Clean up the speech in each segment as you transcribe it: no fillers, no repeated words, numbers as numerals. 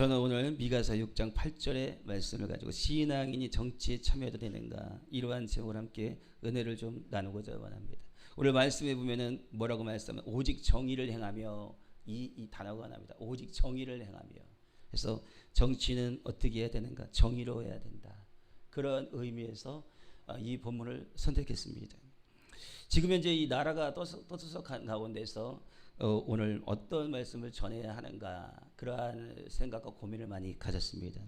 저는 오늘 미가서 6장 8절의 말씀을 가지고 신앙인이 정치에 참여해도 되는가, 이러한 제목을 함께 은혜를 좀 나누고자 원합니다. 오늘 말씀에 보면은 뭐라고 말씀하면 오직 정의를 행하며, 이 단어가 나옵니다. 오직 정의를 행하며. 그래서 정치는 어떻게 해야 되는가? 정의로 해야 된다. 그런 의미에서 이 본문을 선택했습니다. 지금 현재 이 나라가 떠들썩한 가운데서 오늘 어떤 말씀을 전해야 하는가, 그러한 생각과 고민을 많이 가졌습니다.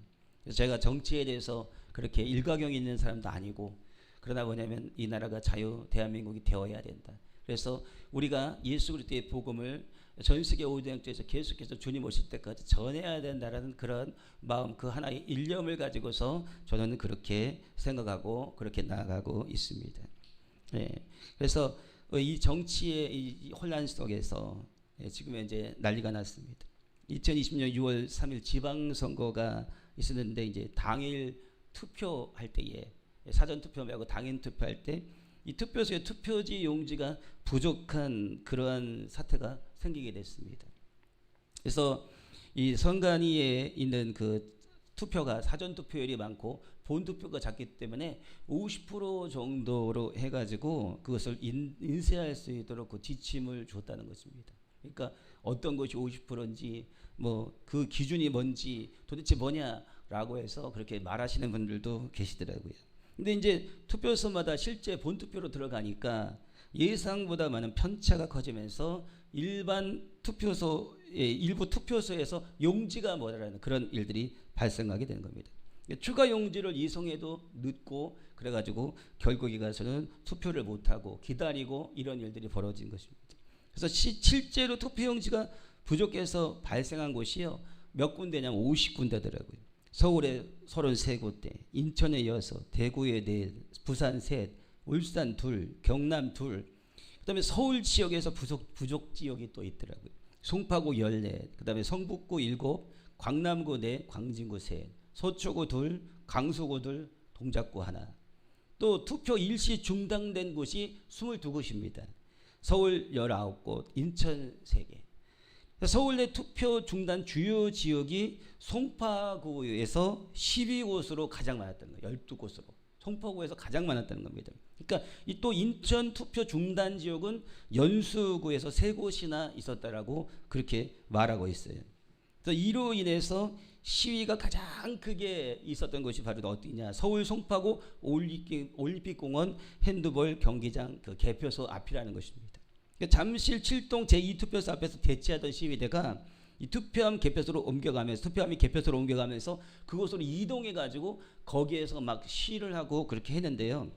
그래서 제가 정치에 대해서 그렇게 일가견이 있는 사람도 아니고, 그러나 뭐냐면 이 나라가 자유 대한민국이 되어야 된다. 그래서 우리가 예수 그리스도의 복음을 전 세계 오대양쪽에서 계속해서 주님 오실 때까지 전해야 된다라는 그런 마음, 그 하나의 일념을 가지고서 저는 그렇게 생각하고 그렇게 나아가고 있습니다. 네. 그래서 이 정치의 이 혼란 속에서 지금 이제 난리가 났습니다. 2020년 6월 3일 지방선거가 있었는데, 이제 당일 투표할 때에 사전 투표 말고 당일 투표할 때 이 투표소에 투표지 용지가 부족한 그러한 사태가 생기게 됐습니다. 그래서 이 선관위에 있는 그 투표가 사전 투표율이 많고 본 투표가 작기 때문에 50% 정도로 해가지고 그것을 인쇄할 수 있도록 그 지침을 줬다는 것입니다. 그러니까 어떤 것이 50%인지 뭐 그 기준이 뭔지 도대체 뭐냐라고 해서 그렇게 말하시는 분들도 계시더라고요. 근데 이제 투표소마다 실제 본 투표로 들어가니까 예상보다 많은 편차가 커지면서 일반 투표소의 일부 투표소에서 용지가 모자라는 그런 일들이 발생하게 되는 겁니다. 추가 용지를 이송해도 늦고, 그래가지고 결국에 가서는 투표를 못하고 기다리고, 이런 일들이 벌어진 것입니다. 그래서 실제로 투표 용지가 부족해서 발생한 곳이요, 몇 군데냐면 50군데더라고요. 서울에 33곳대, 인천에 6, 대구에 4, 부산 3, 울산 2, 경남 2, 그 다음에 서울 지역에서 부족 지역이 또 있더라고요. 송파구 14, 그 다음에 성북구 7, 광남구 4, 광진구 3, 서초구 2, 강서구 2, 동작구 1. 또 투표 일시 중단된 곳이 22곳입니다. 서울 19곳, 인천 3개. 서울 내 투표 중단 주요 지역이 송파구에서 12곳으로 가장 많았다는 거예요. 12곳으로. 송파구에서 가장 많았다는 겁니다. 그러니까 이 또 인천 투표 중단 지역은 연수구에서 3곳이나 있었다라고 그렇게 말하고 있어요. 그래서 이로 인해서 시위가 가장 크게 있었던 곳이 바로 어디냐? 서울 송파구 올림픽공원 핸드볼 경기장 그 개표소 앞이라는 것입니다. 그러니까 잠실 7동 제2투표소 앞에서 대치하던 시위대가 이 투표함 개표소로 옮겨가면서, 투표함이 개표소로 옮겨가면서 그곳으로 이동해 가지고 거기에서 막 시위를 하고 그렇게 했는데요.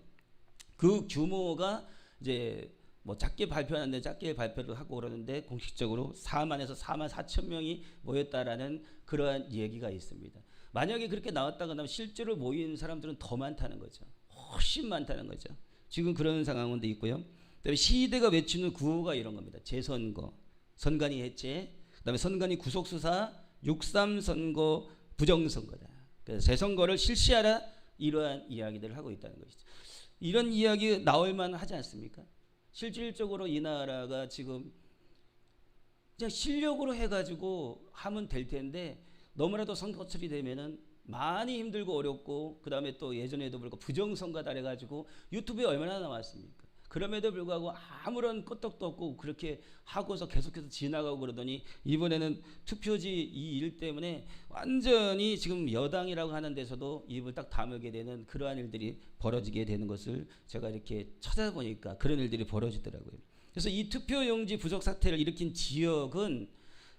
그 규모가 이제 뭐 작게 발표하는데 작게 발표를 하고 그러는데 공식적으로 4만에서 4만 4천 명이 모였다라는 그러한 얘기가 있습니다. 만약에 그렇게 나왔다가 하면 실제로 모인 사람들은 더 많다는 거죠. 훨씬 많다는 거죠. 지금 그런 상황도 있고요. 그다음에 시위대가 외치는 구호가 이런 겁니다. 재선거, 선관위 해체, 그다음에 선관위 구속수사, 6.3 선거 부정선거다. 그래서 재선거를 실시하라, 이러한 이야기들을 하고 있다는 것이죠. 이런 이야기 나올 만하지 않습니까? 실질적으로 이 나라가 지금 그냥 실력으로 해가지고 하면 될 텐데, 너무나도 선거 처리되면은 많이 힘들고 어렵고, 그 다음에 또 예전에도 불구하고 부정선거다 해가지고 유튜브에 얼마나 나왔습니까? 그럼에도 불구하고 아무런 끄떡도 없고 그렇게 하고서 계속해서 지나가고 그러더니, 이번에는 투표지 이 일 때문에 완전히 지금 여당이라고 하는 데서도 입을 딱 다물게 되는 그러한 일들이 벌어지게 되는 것을 제가 이렇게 찾아보니까 그런 일들이 벌어지더라고요. 그래서 이 투표용지 부족 사태를 일으킨 지역은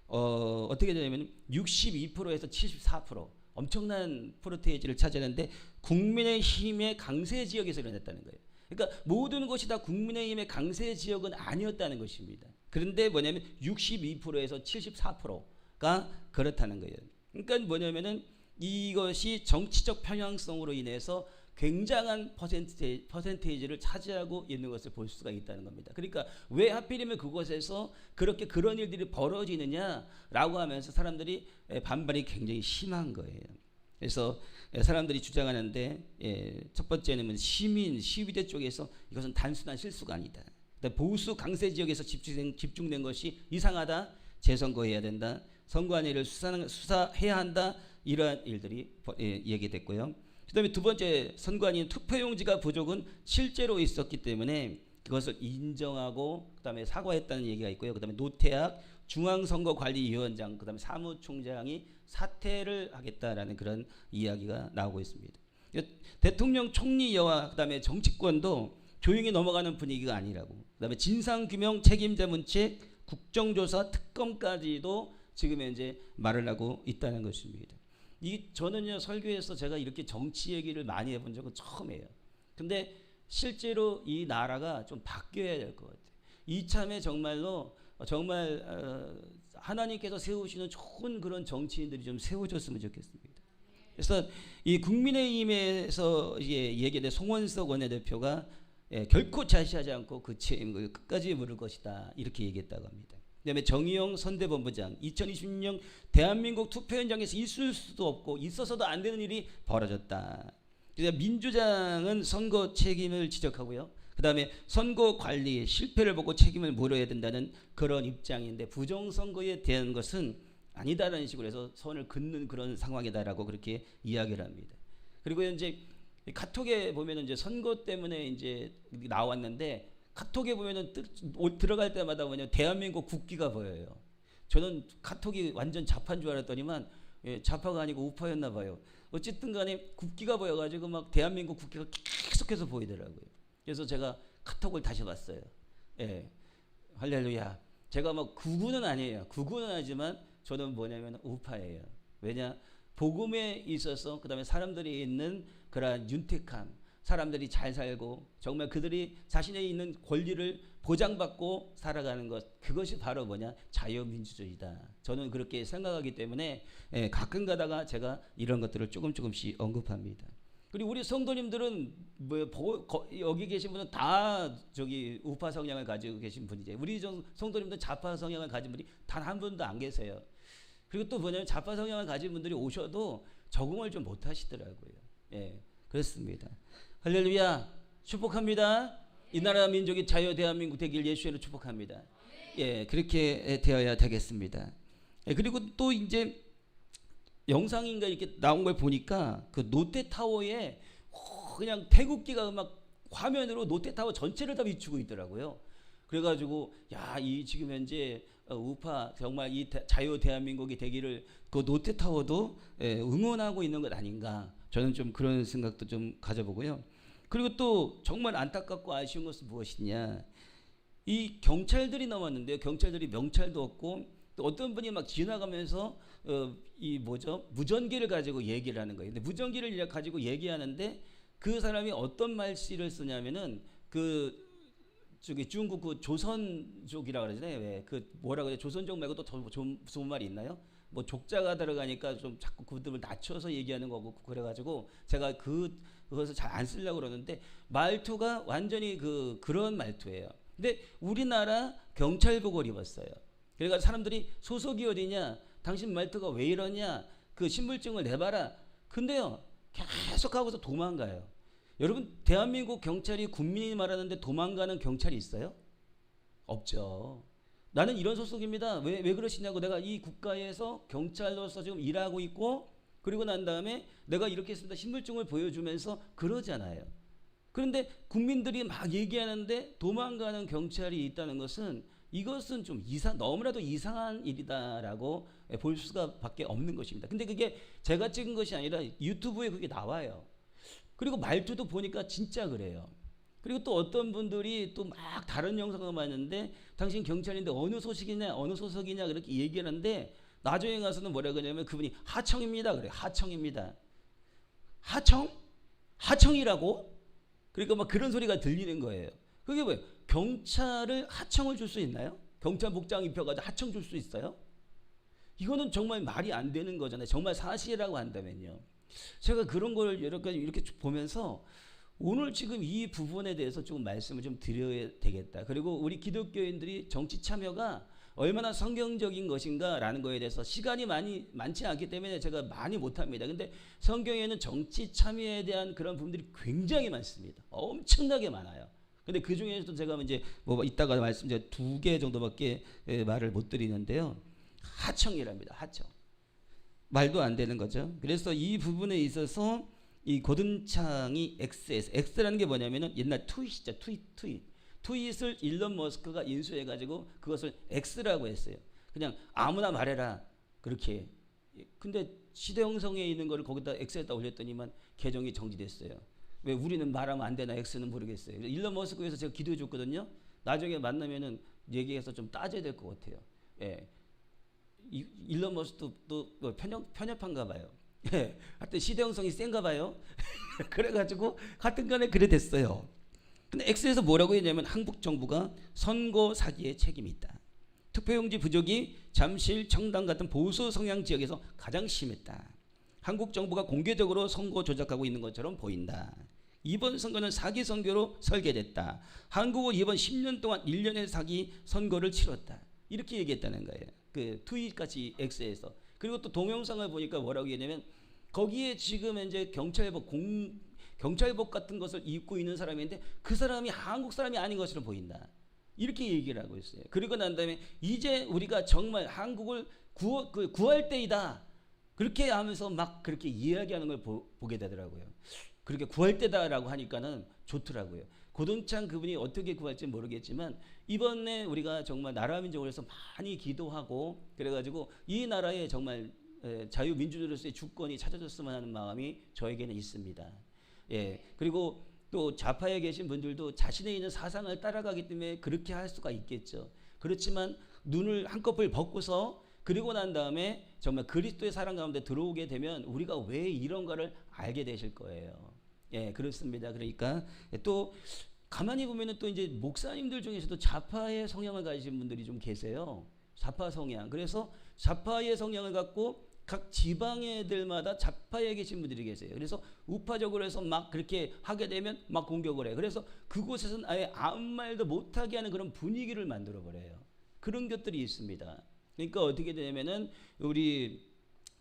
어떻게 되냐면 62%에서 74%, 엄청난 프로테이지를 차지하는데 국민의힘의 강세 지역에서 일어났다는 거예요. 그러니까 모든 것이 다 국민의힘의 강세 지역은 아니었다는 것입니다. 그런데 뭐냐면 62%에서 74%가 그렇다는 거예요. 그러니까 뭐냐면은 이것이 정치적 편향성으로 인해서 굉장한 퍼센테이지를 차지하고 있는 것을 볼 수가 있다는 겁니다. 그러니까 왜 하필이면 그곳에서 그렇게 그런 일들이 벌어지느냐라고 하면서 사람들이 반발이 굉장히 심한 거예요. 그래서 사람들이 주장하는데, 첫 번째는 시민, 시위대 쪽에서 이것은 단순한 실수가 아니다. 보수 강세 지역에서 집중된 것이 이상하다. 재선거해야 된다. 선관위를 수사해야 한다. 이러한 일들이 얘기됐고요. 그다음에 두 번째, 선관위 투표용지가 부족은 실제로 있었기 때문에 그것을 인정하고 그다음에 사과했다는 얘기가 있고요. 그다음에 노태학 중앙선거관리위원장 그다음에 사무총장이 사퇴를 하겠다라는 그런 이야기가 나오고 있습니다. 대통령 총리여와 그다음에 정치권도 조용히 넘어가는 분위기가 아니라고. 그다음에 진상규명 책임자 문책 국정조사 특검까지도 지금 현재 말을 하고 있다는 것입니다. 저는요 설교에서 제가 이렇게 정치 얘기를 많이 해본 적은 처음이에요. 근데 실제로 이 나라가 좀 바뀌어야 될 것 같아요. 이참에 정말로 하나님께서 세우시는 좋은 그런 정치인들이 좀 세워졌으면 좋겠습니다. 그래서 이 국민의힘에서 얘기된 송원석 원내대표가 결코 자시하지 않고 그 책임을 끝까지 물을 것이다 이렇게 얘기했다고 합니다. 그다음에 정의용 선대본부장 2020년 대한민국 투표 현장에서 있을 수도 없고 있어서도 안 되는 일이 벌어졌다. 그래서 민주당은 선거 책임을 지적하고요. 그다음에 선거 관리 실패를 보고 책임을 물어야 된다는 그런 입장인데 부정선거에 대한 것은 아니다라는 식으로 해서 선을 긋는 그런 상황이다라고 그렇게 이야기를 합니다. 그리고 이제 카톡에 보면은 이제 선거 때문에 이제 나왔는데 카톡에 보면은 들어갈 때마다 뭐냐 대한민국 국기가 보여요. 저는 카톡이 완전 좌파인 줄 알았더니만 좌파가 아니고 우파였나 봐요. 어쨌든 간에 국기가 보여가지고 막 대한민국 국기가 계속해서 보이더라고요. 그래서 제가 카톡을 다시 봤어요. 할렐루야. 제가 막 극우는 아니에요. 극우는 아니지만 저는 뭐냐면 우파예요. 왜냐? 복음에 있어서 그다음에 사람들이 있는 그러한 윤택함, 사람들이 잘 살고 정말 그들이 자신의 있는 권리를 보장받고 살아가는 것, 그것이 바로 뭐냐? 자유민주주의다. 저는 그렇게 생각하기 때문에 가끔 가다가 제가 이런 것들을 조금씩 언급합니다. 그리고 우리 성도님들은 여기 계신 분은 다 우파 성향을 가지고 계신 분이죠. 우리 성도님들 좌파 성향을 가진 분이 단 한 분도 안 계세요. 그리고 또 뭐냐면 좌파 성향을 가진 분들이 오셔도 적응을 좀 못 하시더라고요. 그렇습니다. 할렐루야. 축복합니다. 이 나라 민족이 자유 대한민국 되길 예수로 축복합니다. 그렇게 되어야 되겠습니다. 그리고 또 이제 영상인가 이렇게 나온 걸 보니까 그 롯데타워에 그냥 태극기가 막 화면으로 롯데타워 전체를 다 비추고 있더라고요. 그래가지고 이 지금 현재 우파 정말 이 자유 대한민국이 되기를 그 롯데타워도 응원하고 있는 것 아닌가. 저는 좀 그런 생각도 좀 가져보고요. 그리고 또 정말 안타깝고 아쉬운 것은 무엇이냐. 이 경찰들이 나왔는데요. 경찰들이 명찰도 없고 또 어떤 분이 막 지나가면서 무전기를 가지고 얘기를 하는 거예요. 근데 무전기를 가지고 얘기하는데 그 사람이 어떤 말씨를 쓰냐면은 중국 그 조선족이라 그러잖아요. 왜 뭐라 그래? 조선족 말고 또 좀 무슨 말이 있나요? 뭐 족자가 들어가니까 좀 자꾸 그들을 낮춰서 얘기하는 거고 그래가지고 제가 그것을 잘 안 쓰려고 그러는데 말투가 완전히 그런 말투예요. 근데 우리나라 경찰복을 입었어요. 그러니까 사람들이 소속이 어디냐? 당신 말투가 왜 이러냐? 그 신분증을 내봐라. 근데요 계속하고서 도망가요. 여러분 대한민국 경찰이 국민이 말하는데 도망가는 경찰이 있어요? 없죠. 나는 이런 소속입니다. 왜 그러시냐고. 내가 이 국가에서 경찰로서 지금 일하고 있고 그리고 난 다음에 내가 이렇게 했습니다. 신분증을 보여주면서 그러잖아요. 그런데 국민들이 막 얘기하는데 도망가는 경찰이 있다는 것은 이것은 좀 너무나도 이상한 일이다라고 볼 수가 밖에 없는 것입니다. 근데 그게 제가 찍은 것이 아니라 유튜브에 그게 나와요. 그리고 말투도 보니까 진짜 그래요. 그리고 또 어떤 분들이 또 막 다른 영상을 봤는데 당신 경찰인데 어느 소속이냐 그렇게 얘기하는데 나중에 가서는 뭐라 그러냐면 그분이 하청입니다. 그래. 하청입니다. 하청이라고? 그러니까 막 그런 소리가 들리는 거예요. 그게 뭐예요? 경찰을 하청을 줄 수 있나요? 경찰 복장 입혀가지고 하청 줄 수 있어요? 이거는 정말 말이 안 되는 거잖아요. 정말 사실이라고 한다면요. 제가 그런 걸 이렇게 보면서 오늘 지금 이 부분에 대해서 조금 말씀을 좀 드려야 되겠다. 그리고 우리 기독교인들이 정치 참여가 얼마나 성경적인 것인가라는 거에 대해서 시간이 많지 않기 때문에 제가 많이 못합니다. 근데 성경에는 정치 참여에 대한 그런 부분들이 굉장히 많습니다. 엄청나게 많아요. 근데 그 중에서도 제가 이제 이따가 말씀 2개 정도밖에 말을 못 드리는데요. 하청이랍니다. 하청. 말도 안 되는 거죠. 그래서 이 부분에 있어서 이 고든창이 X라는 게 뭐냐면은 옛날 트윗이죠. 트윗을 일론 머스크가 인수해가지고 그것을 X라고 했어요. 그냥 아무나 말해라 그렇게. 근데 시대 형성에 있는 거를 거기다 X에다 올렸더니만 계정이 정지됐어요. 왜 우리는 말하면 안 되나 X는 모르겠어요. 일론 머스크에서 제가 기도해 줬거든요. 나중에 만나면은 얘기해서 좀 따져야 될 것 같아요. 예. 일론 머스크도 또 편협한가 봐요. 예. 하여튼 시대 형성이 센가 봐요. 그래가지고 하여튼 간에 그래 됐어요. 근데 X에서 뭐라고 했냐면 한국 정부가 선거 사기에 책임이 있다. 투표용지 부족이 잠실, 청담 같은 보수 성향 지역에서 가장 심했다. 한국 정부가 공개적으로 선거 조작하고 있는 것처럼 보인다. 이번 선거는 사기 선거로 설계됐다. 한국은 이번 10년 동안 1년의 사기 선거를 치렀다. 이렇게 얘기했다는 거예요. 그 트윗같이 X에서. 그리고 또 동영상을 보니까 뭐라고 얘기하냐면 거기에 지금 이제 경찰복 같은 것을 입고 있는 사람인데 그 사람이 한국 사람이 아닌 것으로 보인다. 이렇게 얘기를 하고 있어요. 그리고 난 다음에 이제 우리가 정말 한국을 구할 때이다. 그렇게 하면서 막 그렇게 이야기하는 걸 보게 되더라고요. 그렇게 구할 때다라고 하니까는 좋더라고요. 고동찬 그분이 어떻게 구할지 모르겠지만 이번에 우리가 정말 나라 민족을 위해서 많이 기도하고 그래가지고 이 나라에 정말 자유민주주의로서의 주권이 찾아졌으면 하는 마음이 저에게는 있습니다. 예. 그리고 또 좌파에 계신 분들도 자신의 있는 사상을 따라가기 때문에 그렇게 할 수가 있겠죠. 그렇지만 눈을 한꺼풀 벗고서 그리고 난 다음에 정말 그리스도의 사랑 가운데 들어오게 되면 우리가 왜 이런가를 알게 되실 거예요. 예, 그렇습니다. 그러니까 또 가만히 보면은 또 이제 목사님들 중에서도 좌파의 성향을 가지신 분들이 좀 계세요. 좌파 성향. 그래서 좌파의 성향을 갖고 각 지방애들마다 좌파에 계신 분들이 계세요. 그래서 우파적으로 해서 막 그렇게 하게 되면 막 공격을 해요. 그래서 그곳에서는 아예 아무 말도 못하게 하는 그런 분위기를 만들어 버려요. 그런 것들이 있습니다. 그러니까 어떻게 되냐면은 우리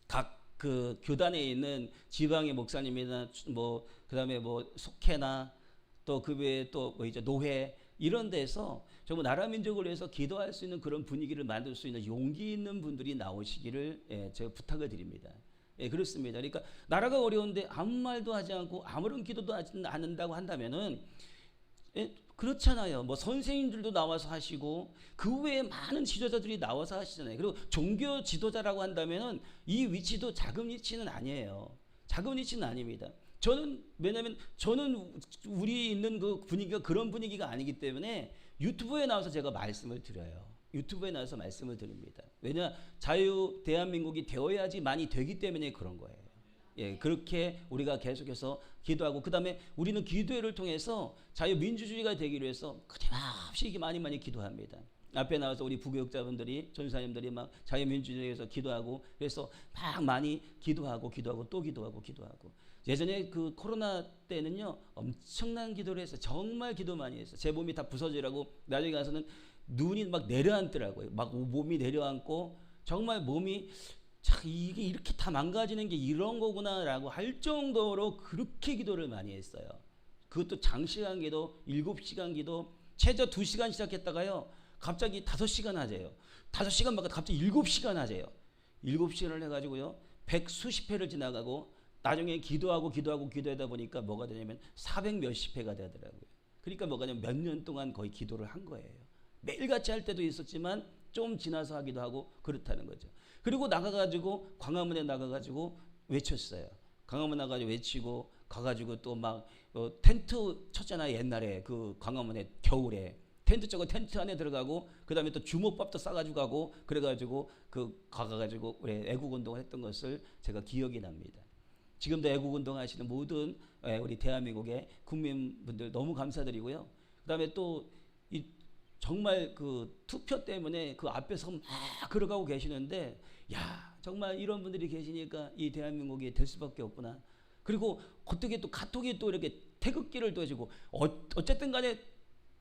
각 그 교단에 있는 지방의 목사님이나 뭐 그다음에 뭐 속회나 또 그 외에 또 뭐 이제 노회 이런 데서 정말 나라 민족을 위해서 기도할 수 있는 그런 분위기를 만들 수 있는 용기 있는 분들이 나오시기를 제가 부탁을 드립니다. 예, 그렇습니다. 그러니까 나라가 어려운데 아무 말도 하지 않고 아무런 기도도 하지 않는다고 한다면은 그렇잖아요. 뭐 선생님들도 나와서 하시고 그 외에 많은 지도자들이 나와서 하시잖아요. 그리고 종교 지도자라고 한다면은 이 위치도 작은 위치는 아니에요. 작은 위치는 아닙니다. 왜냐면 저는 우리 있는 그 분위기가 그런 분위기가 아니기 때문에 유튜브에 나와서 제가 말씀을 드려요. 유튜브에 나와서 말씀을 드립니다. 왜냐 자유 대한민국이 되어야지 많이 되기 때문에 그런 거예요. 예, 그렇게 우리가 계속해서 기도하고 그다음에 우리는 기도회를 통해서 자유민주주의가 되기 위해서 끊임없이 많이 기도합니다. 앞에 나와서 우리 부교육자분들이 전사님들이 막 자유민주주의에서 기도하고 그래서 막 많이 기도하고 또 기도하고 예전에 그 코로나 때는요 엄청난 기도를 했어요. 정말 기도 많이 했어요. 제 몸이 다 부서지라고 나중에 가서는 눈이 막 내려앉더라고요. 막 몸이 내려앉고 정말 몸이 참 이게 이렇게 다 망가지는 게 이런 거구나라고 할 정도로 그렇게 기도를 많이 했어요. 그것도 장시간 기도, 7시간 기도, 최저 2시간 시작했다가요. 갑자기 5시간 하재요. 5시간 받고 갑자기 7시간 하재요. 7시간을 해가지고요. 100수십 회를 지나가고 나중에 기도하다 보니까 뭐가 되냐면 400 몇십 회가 되더라고요. 그러니까 뭐가 되냐면 몇 년 동안 거의 기도를 한 거예요. 매일같이 할 때도 있었지만 좀 지나서 하기도 하고 그렇다는 거죠. 그리고 나가가지고 광화문에 나가가지고 외쳤어요. 광화문 나가지고 외치고 가가지고 또 막 텐트 쳤잖아요. 옛날에 그 광화문에 겨울에 텐트 쳐고 텐트 안에 들어가고 그 다음에 또 주먹밥도 싸가지고 가고 그래가지고 가가지고 애국운동을 했던 것을 제가 기억이 납니다. 지금도 애국운동 하시는 모든 우리 대한민국의 국민분들 너무 감사드리고요. 그 다음에 또 정말 그 투표 때문에 그 앞에서 막 걸어가고 계시는데 야 정말 이런 분들이 계시니까 이 대한민국이 될 수밖에 없구나. 그리고 어떻게 또 카톡이 또 이렇게 태극기를 또 해주고 어쨌든 간에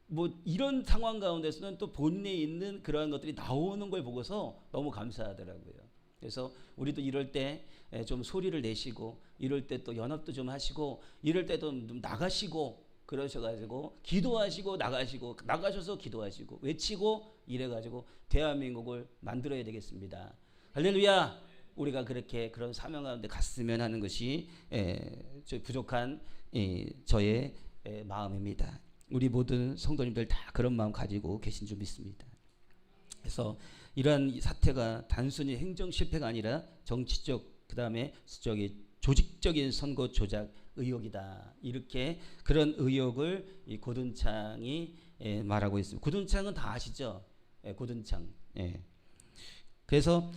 뭐 이런 상황 가운데서는 또 본인에 있는 그러한 것들이 나오는 걸 보고서 너무 감사하더라고요. 그래서 우리도 이럴 때 좀 소리를 내시고 이럴 때 또 연합도 좀 하시고 이럴 때도 좀 나가시고 그러셔가지고 기도하시고 나가셔서 기도하시고 외치고 이래가지고 대한민국을 만들어야 되겠습니다. 할렐루야. 우리가 그렇게 그런 사명 가운데 갔으면 하는 것이 저 부족한 저의 마음입니다. 우리 모든 성도님들 다 그런 마음 가지고 계신 줄 믿습니다. 그래서 이러한 사태가 단순히 행정 실패가 아니라 정치적 그다음에 조직적인 선거 조작 의혹이다. 이렇게 그런 의혹을 이 고든창이 말하고 있습니다. 고든창은 다 아시죠? 고든창. 그래서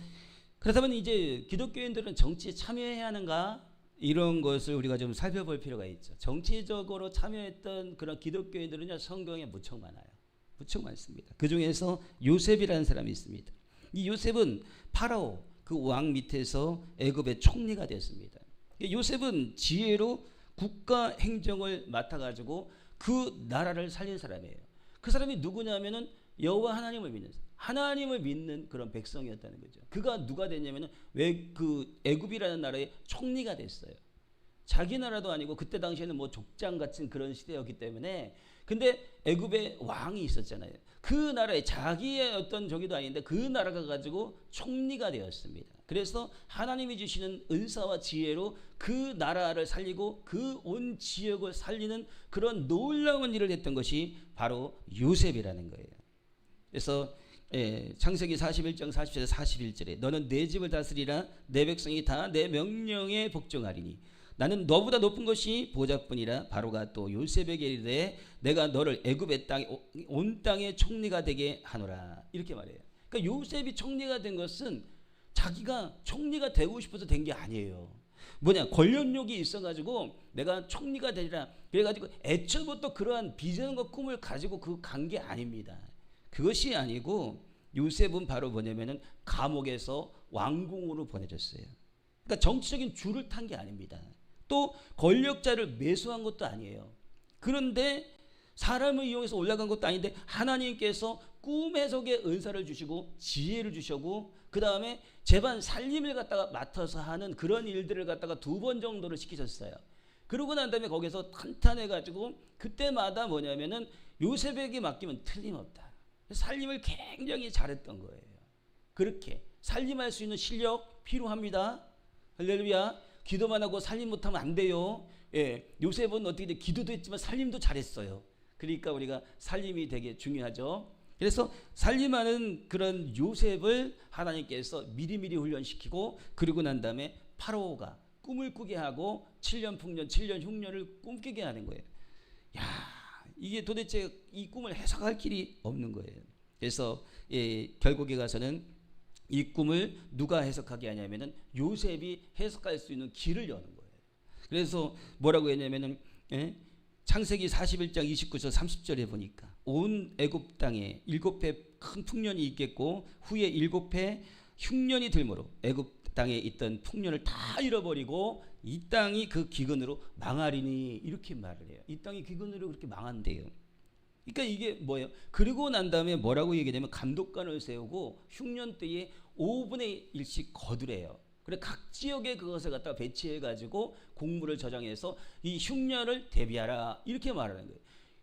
그렇다면 이제 기독교인들은 정치에 참여해야 하는가? 이런 것을 우리가 좀 살펴볼 필요가 있죠. 정치적으로 참여했던 그런 기독교인들은요, 성경에 무척 많아요. 무척 많습니다. 그 중에서 요셉이라는 사람이 있습니다. 이 요셉은 파라오 그 왕 밑에서 애굽의 총리가 됐습니다. 요셉은 지혜로 국가 행정을 맡아가지고 그 나라를 살린 사람이에요. 그 사람이 누구냐면은 여호와 하나님을 믿는 사람. 하나님을 믿는 그런 백성이었다는 거죠. 그가 누가 됐냐면은 왜 그 애굽이라는 나라의 총리가 됐어요. 자기 나라도 아니고 그때 당시에는 뭐 족장 같은 그런 시대였기 때문에 근데 애굽에 왕이 있었잖아요. 그 나라에 자기의 어떤 저기도 아닌데 그 나라가 가지고 총리가 되었습니다. 그래서 하나님이 주시는 은사와 지혜로 그 나라를 살리고 그 온 지역을 살리는 그런 놀라운 일을 했던 것이 바로 요셉이라는 거예요. 그래서 창세기 41장 40절에 41절에 너는 내 집을 다스리라 내 백성이 다 내 명령에 복종하리니 나는 너보다 높은 것이 보좌뿐이라 바로가 또 요셉에게 이르되 내가 너를 애굽의 땅 온 땅의 총리가 되게 하노라 이렇게 말해요. 그러니까 요셉이 총리가 된 것은 자기가 총리가 되고 싶어서 된 게 아니에요. 뭐냐 권력욕이 있어가지고 내가 총리가 되리라 그래가지고 애초부터 그러한 비전과 꿈을 가지고 그 간 게 아닙니다. 그것이 아니고 요셉은 바로 뭐냐면은 감옥에서 왕궁으로 보내졌어요. 그러니까 정치적인 줄을 탄 게 아닙니다. 또 권력자를 매수한 것도 아니에요. 그런데 사람을 이용해서 올라간 것도 아닌데 하나님께서 꿈 해석의 은사를 주시고 지혜를 주시고 그 다음에 제반 살림을 갖다가 맡아서 하는 그런 일들을 갖다가 2번 정도를 시키셨어요. 그러고 난 다음에 거기서 탄탄해가지고 그때마다 뭐냐면은 요셉에게 맡기면 틀림없다. 살림을 굉장히 잘했던 거예요. 그렇게 살림할 수 있는 실력 필요합니다. 할렐루야. 기도만 하고 살림 못하면 안 돼요. 요셉은 어떻게 돼? 기도도 했지만 살림도 잘했어요. 그러니까 우리가 살림이 되게 중요하죠. 그래서 살림하는 그런 요셉을 하나님께서 미리미리 훈련시키고 그리고 난 다음에 파라오가 꿈을 꾸게 하고 7년 풍년 7년 흉년을 꿈꾸게 하는 거예요. 야, 이게 도대체 이 꿈을 해석할 길이 없는 거예요. 그래서 결국에 가서는 이 꿈을 누가 해석하게 하냐면은 요셉이 해석할 수 있는 길을 여는 거예요. 그래서 뭐라고 했냐면은 창세기 41장 29절 30절에 보니까 온 애굽 땅에 7해 큰 풍년이 있겠고 후에 7해 흉년이 들므로 애굽 땅에 있던 풍년을 다 잃어버리고 이 땅이 그 기근으로 망하리니 이렇게 말을 해요. 이 땅이 기근으로 그렇게 망한대요. 그러니까 이게 뭐예요? 그리고 난 다음에 뭐라고 얘기하냐면 감독관을 세우고 흉년 때에 5분의 1씩 거두래요. 그래 각 지역에 그것을 갖다 배치해가지고 공물을 저장해서 이 흉년을 대비하라 이렇게 말하는 거예요.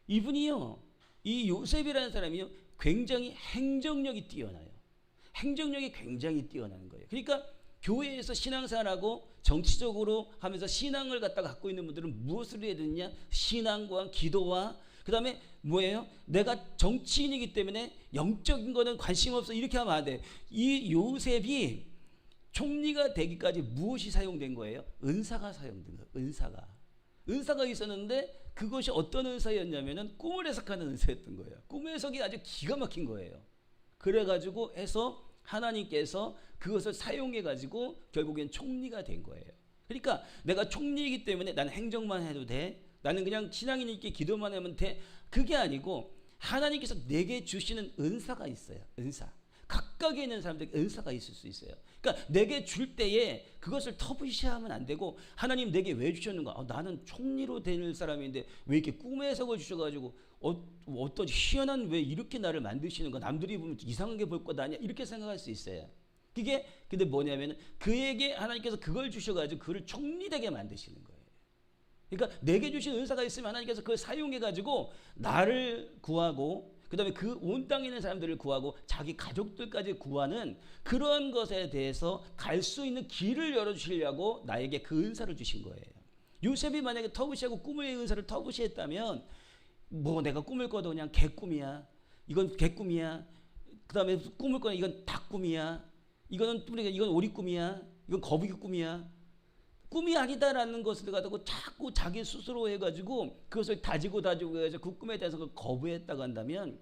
이분이요, 이 요셉이라는 사람이요, 굉장히 행정력이 뛰어나요. 행정력이 굉장히 뛰어나는 거예요. 그러니까 교회에서 신앙생활하고 정치적으로 하면서 신앙을 갖고 있는 분들은 무엇을 해야 되느냐? 신앙과 기도와 그 다음에 뭐예요? 내가 정치인이기 때문에 영적인 거는 관심 없어 이렇게 하면 안 돼. 이 요셉이 총리가 되기까지 무엇이 사용된 거예요? 은사가 사용된 거예요. 은사가 있었는데 그것이 어떤 은사였냐면은 꿈을 해석하는 은사였던 거예요. 꿈 해석이 아주 기가 막힌 거예요. 그래가지고 해서 하나님께서 그것을 사용해가지고 결국엔 총리가 된 거예요. 그러니까 내가 총리이기 때문에 나는 행정만 해도 돼. 나는 그냥 신앙인이니까 기도만 하면 돼. 그게 아니고 하나님께서 내게 주시는 은사가 있어요. 은사. 각각에 있는 사람들에게 은사가 있을 수 있어요. 그러니까 내게 줄 때에 그것을 터부시하면 안 되고 하나님 내게 왜 주셨는가? 나는 총리로 될 사람인데 왜 이렇게 꿈의 해석을 주셔가지고 어떤 희한한 왜 이렇게 나를 만드시는가? 남들이 보면 이상하게 볼 것 아니야? 이렇게 생각할 수 있어요. 그게 근데 뭐냐면 그에게 하나님께서 그걸 주셔가지고 그를 총리되게 만드시는 거예요. 그러니까 내게 주신 은사가 있으면 하나님께서 그걸 사용해 가지고 나를 구하고 그다음에 그 온 땅에 있는 사람들을 구하고 자기 가족들까지 구하는 그런 것에 대해서 갈 수 있는 길을 열어주시려고 나에게 그 은사를 주신 거예요. 요셉이 만약에 터부시하고 꿈의 은사를 터부시했다면 뭐 내가 꿈을 꿔도 그냥 개꿈이야. 이건 개꿈이야. 그다음에 꿈을 꿔도 이건 닭꿈이야. 이건 오리꿈이야. 이건 거북이 꿈이야. 꿈이 아니다라는 것을 가지고 자꾸 자기 스스로 해가지고 그것을 다지고 해서 그 꿈에 대해서 거부했다고 한다면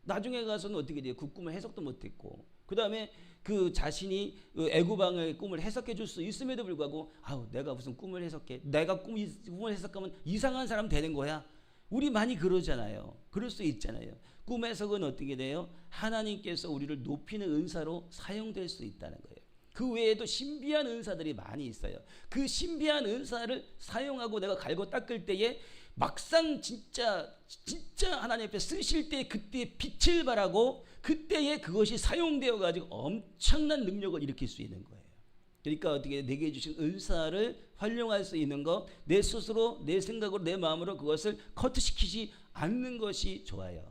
나중에 가서는 어떻게 돼요? 그 꿈을 해석도 못했고 그 다음에 그 자신이 애구방의 꿈을 해석해 줄 수 있음에도 불구하고 아우 내가 무슨 꿈을 해석해. 내가 꿈을 해석하면 이상한 사람 되는 거야. 우리 많이 그러잖아요. 그럴 수 있잖아요. 꿈 해석은 어떻게 돼요? 하나님께서 우리를 높이는 은사로 사용될 수 있다는 거예요. 그 외에도 신비한 은사들이 많이 있어요. 그 신비한 은사를 사용하고 내가 갈고 닦을 때에 막상 진짜 하나님 앞에 쓰실 때 그때 빛을 발하고 그때에 그것이 사용되어 가지고 엄청난 능력을 일으킬 수 있는 거예요. 그러니까 어떻게 내게 주신 은사를 활용할 수 있는 것, 내 스스로 내 생각으로 내 마음으로 그것을 커트시키지 않는 것이 좋아요.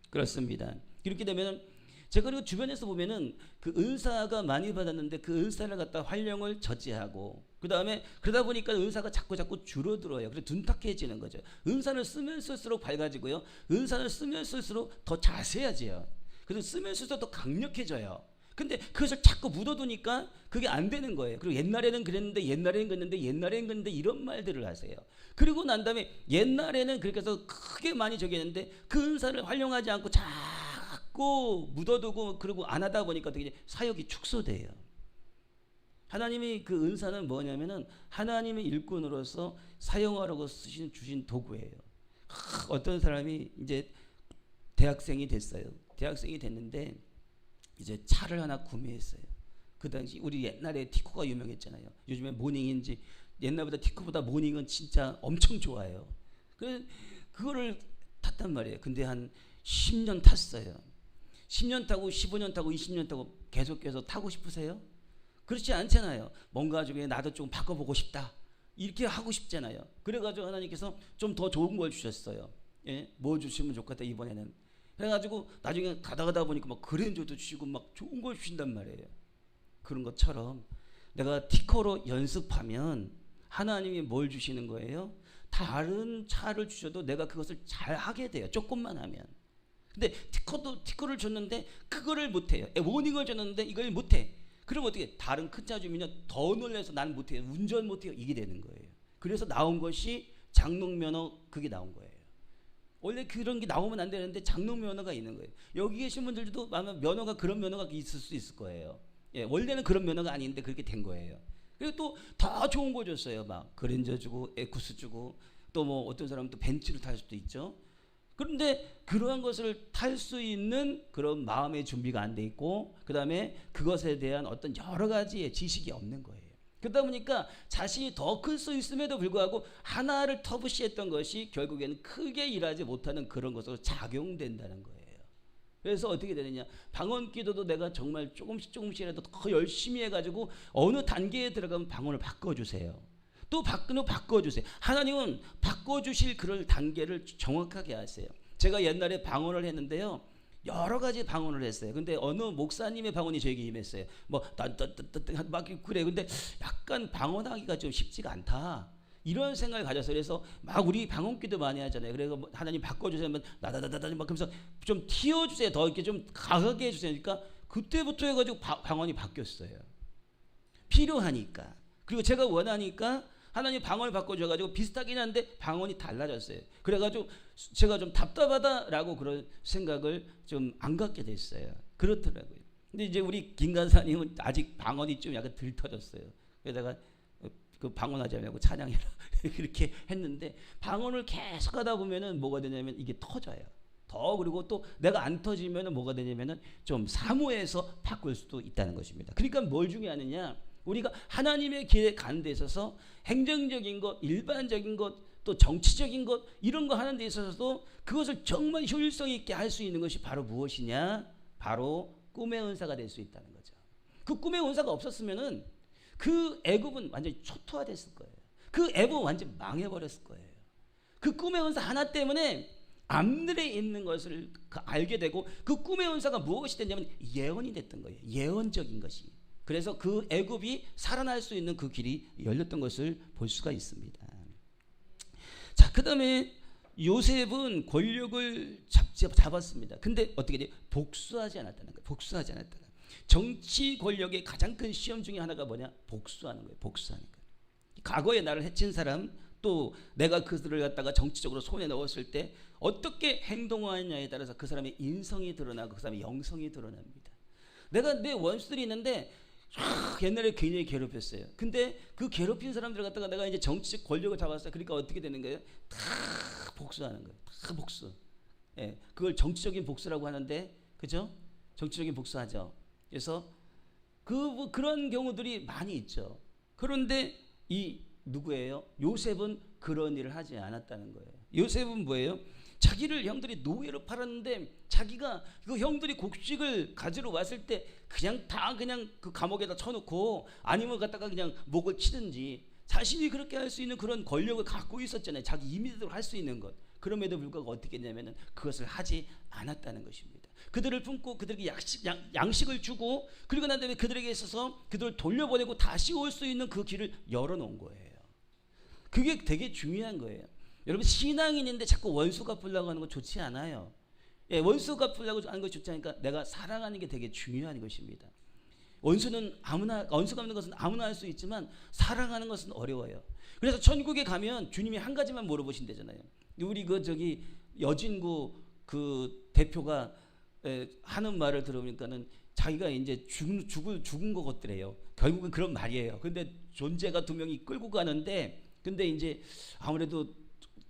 그렇습니다. 이렇게 되면 제가 그리고 주변에서 보면은 그 은사가 많이 받았는데 그 은사를 갖다 활용을 저지하고 그 다음에 그러다 보니까 은사가 자꾸 줄어들어요. 그래서 둔탁해지는 거죠. 은사를 쓰면 쓸수록 밝아지고요. 은사를 쓰면 쓸수록 더 자세해져요. 그래서 쓰면 쓸수록 더 강력해져요. 근데 그것을 자꾸 묻어두니까 그게 안 되는 거예요. 그리고 옛날에는 그랬는데 이런 말들을 하세요. 그리고 난 다음에 옛날에는 그렇게 해서 크게 많이 저기 했는데 그 은사를 활용하지 않고 자꾸 묻어두고 그리고 안 하다 보니까 어떻게 사역이 축소돼요. 하나님이 그 은사는 뭐냐면은 하나님의 일꾼으로서 사용하라고 주신 도구예요. 어떤 사람이 이제 대학생이 됐어요. 대학생이 됐는데 이제 차를 하나 구매했어요. 그 당시 우리 옛날에 티코가 유명했잖아요. 요즘에 모닝인지 옛날보다 티코보다 모닝은 진짜 엄청 좋아요. 그래서 그거를 탔단 말이에요. 근데 한 10년 탔어요. 10년 타고 15년 타고 20년 타고 계속해서 타고 싶으세요? 그렇지 않잖아요. 뭔가 좀 나도 좀 바꿔보고 싶다. 이렇게 하고 싶잖아요. 그래가지고 하나님께서 좀 더 좋은 걸 주셨어요. 예? 뭐 주시면 좋겠다 이번에는. 그래가지고 나중에 가다 보니까 막 그랜저도 주시고 막 좋은 걸 주신단 말이에요. 그런 것처럼 내가 티커로 연습하면 하나님이 뭘 주시는 거예요? 다른 차를 주셔도 내가 그것을 잘 하게 돼요. 조금만 하면. 근데 티커를 줬는데 그거를 못해요. 워닝을 줬는데 이걸 못해. 그럼 어떻게 다른 큰 차 주면 더 놀라서 난 못해요. 운전 못해요. 이게 되는 거예요. 그래서 나온 것이 장롱면허 그게 나온 거예요. 원래 그런 게 나오면 안 되는데 장롱면허가 있는 거예요. 여기 계신 분들도 아마 면허가 그런 면허가 있을 수 있을 거예요. 예, 원래는 그런 면허가 아닌데 그렇게 된 거예요. 그리고 또 더 좋은 거 줬어요. 막 그랜저 주고 에쿠스 주고 또 뭐 어떤 사람은 또 벤츠를 탈 수도 있죠. 그런데 그러한 것을 탈 수 있는 그런 마음의 준비가 안 돼 있고 그 다음에 그것에 대한 어떤 여러 가지의 지식이 없는 거예요. 그러다 보니까 자신이 더 클 수 있음에도 불구하고 하나를 터부시했던 것이 결국에는 크게 일하지 못하는 그런 것으로 작용된다는 거예요. 그래서 어떻게 되느냐, 방언 기도도 내가 정말 조금씩이라도 더 열심히 해가지고 어느 단계에 들어가면 방언을 바꿔주세요. 또 바꿔주세요. 하나님은 바꿔주실 그런 단계를 정확하게 하세요. 제가 옛날에 방언을 했는데요, 여러 가지 방언을 했어요. 근데 어느 목사님의 방언이 저에게 임했어요. 뭐 막 그래. 근데 약간 방언하기가 좀 쉽지가 않다. 이런 생각을 가졌어요. 그래서 막 우리 방언기도 많이 하잖아요. 그래서 뭐 하나님 바꿔주세요. 나다다다다 막 그러면서 좀 튀어주세요. 더 이렇게 좀 강하게 해주세요. 그러니까 그때부터 해가지고 방언이 바뀌었어요. 필요하니까. 그리고 제가 원하니까 하나님 방언을 바꿔줘가지고 비슷하긴 한데 방언이 달라졌어요. 그래가지고 제가 좀 답답하다라고 그런 생각을 좀 안 갖게 됐어요. 그렇더라고요. 근데 이제 우리 김 간사님은 아직 방언이 좀 약간 덜 터졌어요. 그래서 그 방언하지 말고 찬양해라 그렇게 했는데 방언을 계속 하다 보면은 뭐가 되냐면 이게 터져요. 더 그리고 또 내가 안 터지면은 뭐가 되냐면은 좀 사모해서 바꿀 수도 있다는 것입니다. 그러니까 뭘 중요하느냐? 우리가 하나님의 길에 가는 데 있어서 행정적인 것, 일반적인 것, 또 정치적인 것 이런 거 하는 데 있어서도 그것을 정말 효율성 있게 할 수 있는 것이 바로 무엇이냐? 바로 꿈의 은사가 될 수 있다는 거죠. 그 꿈의 은사가 없었으면은 그 애굽은 완전히 초토화됐을 거예요. 그 애굽은 완전 망해버렸을 거예요. 그 꿈의 은사 하나 때문에 앞늘에 있는 것을 알게 되고, 그 꿈의 은사가 무엇이 됐냐면 예언이 됐던 거예요. 예언적인 것이. 그래서 그 애굽이 살아날 수 있는 그 길이 열렸던 것을 볼 수가 있습니다. 자, 그 다음에 요셉은 권력을 잡았습니다. 근데 어떻게 돼요? 복수하지 않았다는 거예요. 복수하지 않았다. 정치 권력의 가장 큰 시험 중에 하나가 뭐냐? 복수하는 거예요. 복수하는 거예요. 과거에 나를 해친 사람, 또 내가 그들을 갖다가 정치적으로 손에 넣었을 때 어떻게 행동하느냐에 따라서 그 사람의 인성이 드러나고 그 사람의 영성이 드러납니다. 내가 내 원수들이 있는데 옛날에 굉장히 괴롭혔어요. 근데 그 괴롭힌 사람들을 갖다가 내가 이제 정치적 권력을 잡았어요. 그러니까 어떻게 되는 거예요? 다 복수하는 거예요. 다 복수. 예, 그걸 정치적인 복수라고 하는데, 그죠? 정치적인 복수하죠. 그래서 그런 경우들이 많이 있죠. 그런데 이 누구예요? 요셉은 그런 일을 하지 않았다는 거예요. 요셉은 뭐예요? 자기를 형들이 노예로 팔았는데 자기가 그 형들이 곡식을 가지러 왔을 때 그냥 그 감옥에다 쳐놓고, 아니면 갖다가 그냥 목을 치든지, 자신이 그렇게 할 수 있는 그런 권력을 갖고 있었잖아요. 자기 임의대로 할 수 있는 것. 그럼에도 불구하고 어떻게 했냐면은 그것을 하지 않았다는 것입니다. 그들을 품고 그들에게 양식을 주고, 그리고 난 다음에 그들에게 있어서 그들을 돌려보내고 다시 올 수 있는 그 길을 열어놓은 거예요. 그게 되게 중요한 거예요. 여러분, 신앙인인데 자꾸 원수 갚으려고 하는 거 좋지 않아요. 예, 원수 갚으려고 하는 거 좋지 않으니까 내가 사랑하는 게 되게 중요한 것입니다. 원수 갚는 것은 아무나 할 수 있지만 사랑하는 것은 어려워요. 그래서 천국에 가면 주님이 한 가지만 물어보신대잖아요. 우리 여진구 그 대표가 하는 말을 들으니까는 자기가 이제 죽은 것 같더래요. 결국은 그런 말이에요. 근데 존재가 두 명이 끌고 가는데, 근데 이제 아무래도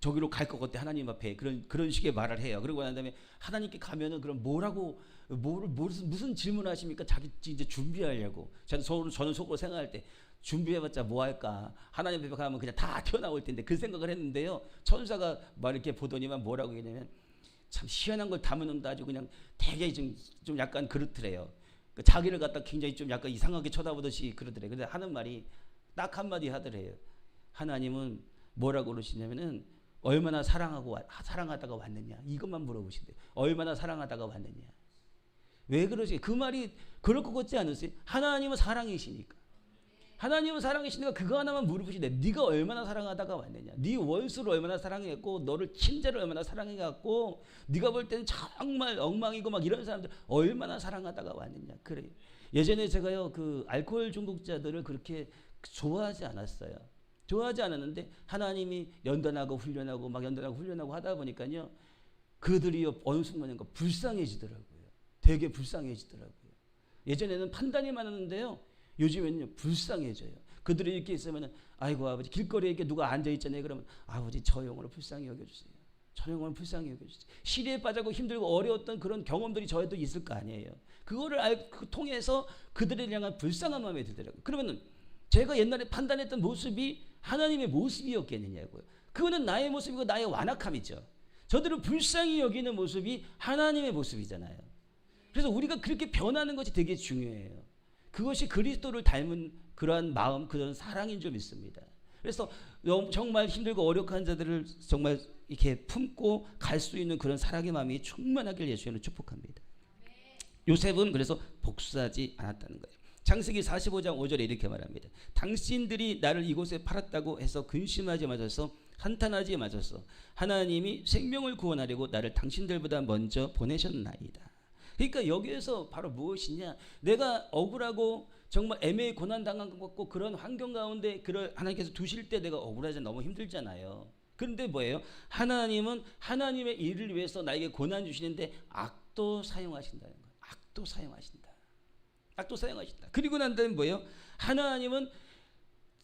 저기로 갈 것 같아, 하나님 앞에. 그런 식의 말을 해요. 그러고 난 다음에 하나님께 가면은 그럼 무슨 질문하십니까? 자기 이제 준비하려고. 저는 속으로 생각할 때 준비해봤자 뭐 할까? 하나님 앞에 가면 그냥 다 튀어나올 텐데, 그 생각을 했는데요. 천사가 막 이렇게 보더니만 뭐라고 했냐면, 참 희한한 걸 담아놓는다. 아주 그냥 되게 좀 약간 그렇더래요. 자기를 갖다 굉장히 좀 약간 이상하게 쳐다보듯이 그러더래요. 근데 하는 말이 딱 한마디 하더래요. 하나님은 뭐라고 그러시냐면은 얼마나 사랑하다가 왔느냐, 이것만 물어보신대요. 얼마나 사랑하다가 왔느냐. 왜 그러지? 그 말이 그럴 것 같지 않으세요? 하나님은 사랑이시니까. 하나님은 사랑이시니까 그거 하나만 물어보시대. 네가 얼마나 사랑하다가 왔느냐. 네 원수를 얼마나 사랑했고, 너를 친자를 얼마나 사랑해갖고, 네가 볼 때는 정말 엉망이고 막 이런 사람들 얼마나 사랑하다가 왔느냐. 그래요. 예전에 제가요, 그 알코올 중독자들을 그렇게 좋아하지 않았어요. 좋아하지 않았는데 하나님이 연단하고 훈련하고 하다 보니까요, 그들이 어느 순간에 불쌍해지더라고요. 되게 불쌍해지더라고요. 예전에는 판단이 많았는데요, 요즘에는 불쌍해져요. 그들이 이렇게 있으면, 아이고 아버지, 길거리에 이렇게 누가 앉아 있잖아요. 그러면 아버지, 저 영혼을 불쌍히 여겨주세요. 저 영혼을 불쌍히 여겨주세요. 시리에 빠지고 힘들고 어려웠던 그런 경험들이 저에도 있을 거 아니에요. 그거를 통해서 그들을 향한 불쌍한 마음이 들더라고요. 그러면은 제가 옛날에 판단했던 모습이 하나님의 모습이었겠느냐고요. 그거는 나의 모습이고 나의 완악함이죠. 저들을 불쌍히 여기는 모습이 하나님의 모습이잖아요. 그래서 우리가 그렇게 변하는 것이 되게 중요해요. 그것이 그리스도를 닮은 그러한 마음, 그런 사랑인 줄 믿습니다. 그래서 정말 힘들고 어려운 자들을 정말 이렇게 품고 갈 수 있는 그런 사랑의 마음이 충만하길 예수님은 축복합니다. 요셉은 그래서 복수하지 않았다는 거예요. 창세기 45장 5절에 이렇게 말합니다. 당신들이 나를 이곳에 팔았다고 해서 근심하지 마셔서 한탄하지 마셔서 하나님이 생명을 구원하려고 나를 당신들보다 먼저 보내셨나이다. 그러니까 여기에서 바로 무엇이냐, 내가 억울하고 정말 애매히 고난당한 것 같고 그런 환경 가운데 하나님께서 두실 때 내가 억울하지, 너무 힘들잖아요. 그런데 뭐예요? 하나님은 하나님의 일을 위해서 나에게 고난 주시는데 악도 사용하신다는 거예요. 악도 사용하신다. 그리고 난 다음에 뭐예요?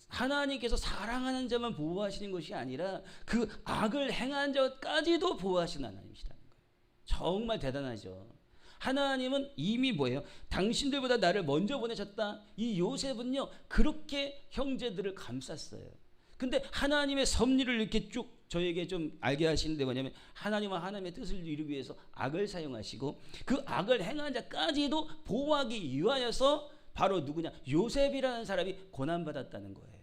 하나님께서 사랑하는 자만 보호하시는 것이 아니라 그 악을 행한 자까지도 보호하시는 하나님이시라는 거예요. 정말 대단하죠. 하나님은 이미 뭐예요? 당신들보다 나를 먼저 보내셨다. 이 요셉은요, 그렇게 형제들을 감쌌어요. 근데 하나님의 섭리를 이렇게 쭉 저에게 좀 알게 하시는데 뭐냐면, 하나님은 하나님의 뜻을 이루기 위해서 악을 사용하시고 그 악을 행한 자까지도 보호하기 위하여서 바로 누구냐? 요셉이라는 사람이 고난받았다는 거예요.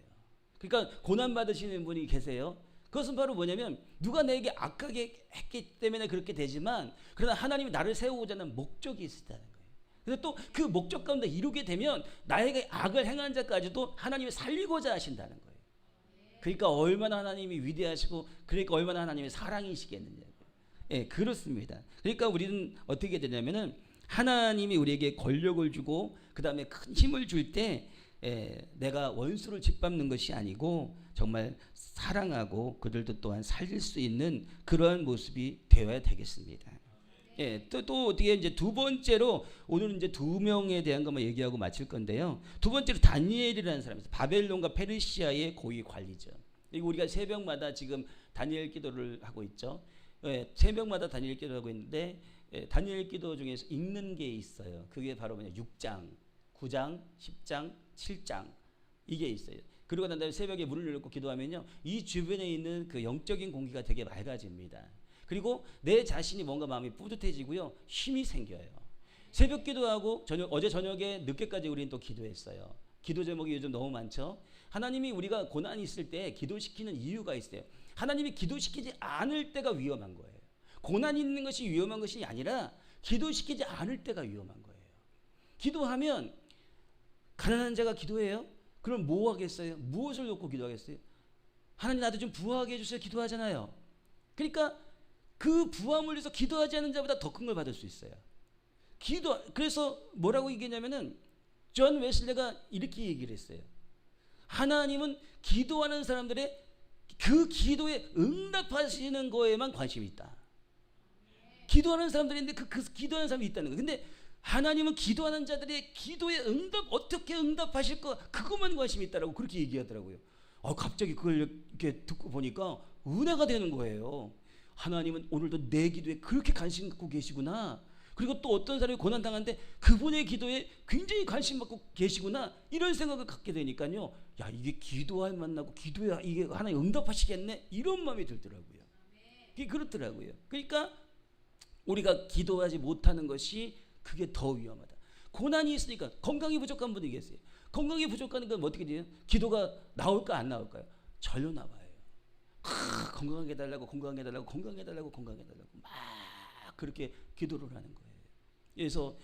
그러니까 고난 받으시는 분이 계세요. 그것은 바로 뭐냐면 누가 내게 악하게 했기 때문에 그렇게 되지만 그러나 하나님이 나를 세우고자 하는 목적이 있었다는 거예요. 그래서 또 그 목적 가운데 이루게 되면 나에게 악을 행한 자까지도 하나님이 살리고자 하신다는 거예요. 그러니까 얼마나 하나님이 위대하시고 그러니까 얼마나 하나님의 사랑이시겠느냐고요. 예, 그렇습니다. 그러니까 우리는 어떻게 되냐면은 하나님이 우리에게 권력을 주고 그 다음에 큰 힘을 줄 때 내가 원수를 짓밟는 것이 아니고 정말 사랑하고 그들도 또한 살릴 수 있는 그러한 모습이 되어야 되겠습니다. 예, 또 어떻게 이제 두 번째로 오늘은 이제 두 명에 대한 것만 얘기하고 마칠 건데요. 두 번째로 다니엘이라는 사람이 있어요. 바벨론과 페르시아의 고위 관리죠. 그리고 우리가 새벽마다 지금 다니엘 기도를 하고 있죠. 예, 새벽마다 다니엘 기도를 하고 있는데 다니엘 기도 중에서 읽는 게 있어요. 그게 바로 뭐냐 6장, 9장, 10장, 7장 이게 있어요. 그리고 난 다음에 새벽에 문을 열고 기도하면요, 이 주변에 있는 그 영적인 공기가 되게 맑아집니다. 그리고 내 자신이 뭔가 마음이 뿌듯해지고요, 힘이 생겨요. 새벽 기도하고 어제 저녁에 늦게까지 우리는 또 기도했어요. 기도 제목이 요즘 너무 많죠. 하나님이 우리가 고난이 있을 때 기도시키는 이유가 있어요. 하나님이 기도시키지 않을 때가 위험한 거예요. 고난이 있는 것이 위험한 것이 아니라 기도시키지 않을 때가 위험한 거예요. 기도하면 가난한 자가 기도해요? 그럼 뭐 하겠어요? 무엇을 놓고 기도하겠어요? 하나님 나도 좀 부하게 해주세요 기도하잖아요. 그러니까 그 부함을 위해서 기도하지 않는 자보다 더 큰 걸 받을 수 있어요. 그래서 뭐라고 얘기했냐면은 존 웨슬리가 이렇게 얘기를 했어요. 하나님은 기도하는 사람들의 그 기도에 응답하시는 거에만 관심이 있다. 기도하는 사람들이 있는데 그 기도하는 사람이 있다는 거예요. 근데 하나님은 기도하는 자들의 기도에 어떻게 응답하실 거 그것만 관심이 있다라고 그렇게 얘기하더라고요. 갑자기 그걸 이렇게 듣고 보니까 은혜가 되는 거예요. 하나님은 오늘도 내 기도에 그렇게 관심 갖고 계시구나. 그리고 또 어떤 사람이 고난당하는데 그분의 기도에 굉장히 관심 갖고 계시구나. 이런 생각을 갖게 되니까요. 야, 이게 기도할 만나고 기도에 이게 하나님 응답하시겠네. 이런 마음이 들더라고요. 이게 그렇더라고요. 그러니까 우리가 기도하지 못하는 것이 그게 더 위험하다. 고난이 있으니까 건강이 부족한 분이 계세요. 건강이 부족한 건 어떻게 돼요? 기도가 나올까 안 나올까요? 절로 나와요. 건강하게 해달라고 건강하게 해달라고 건강하게 해달라고 건강하게 해달라고 막 그렇게 기도를 하는 거예요. 그래서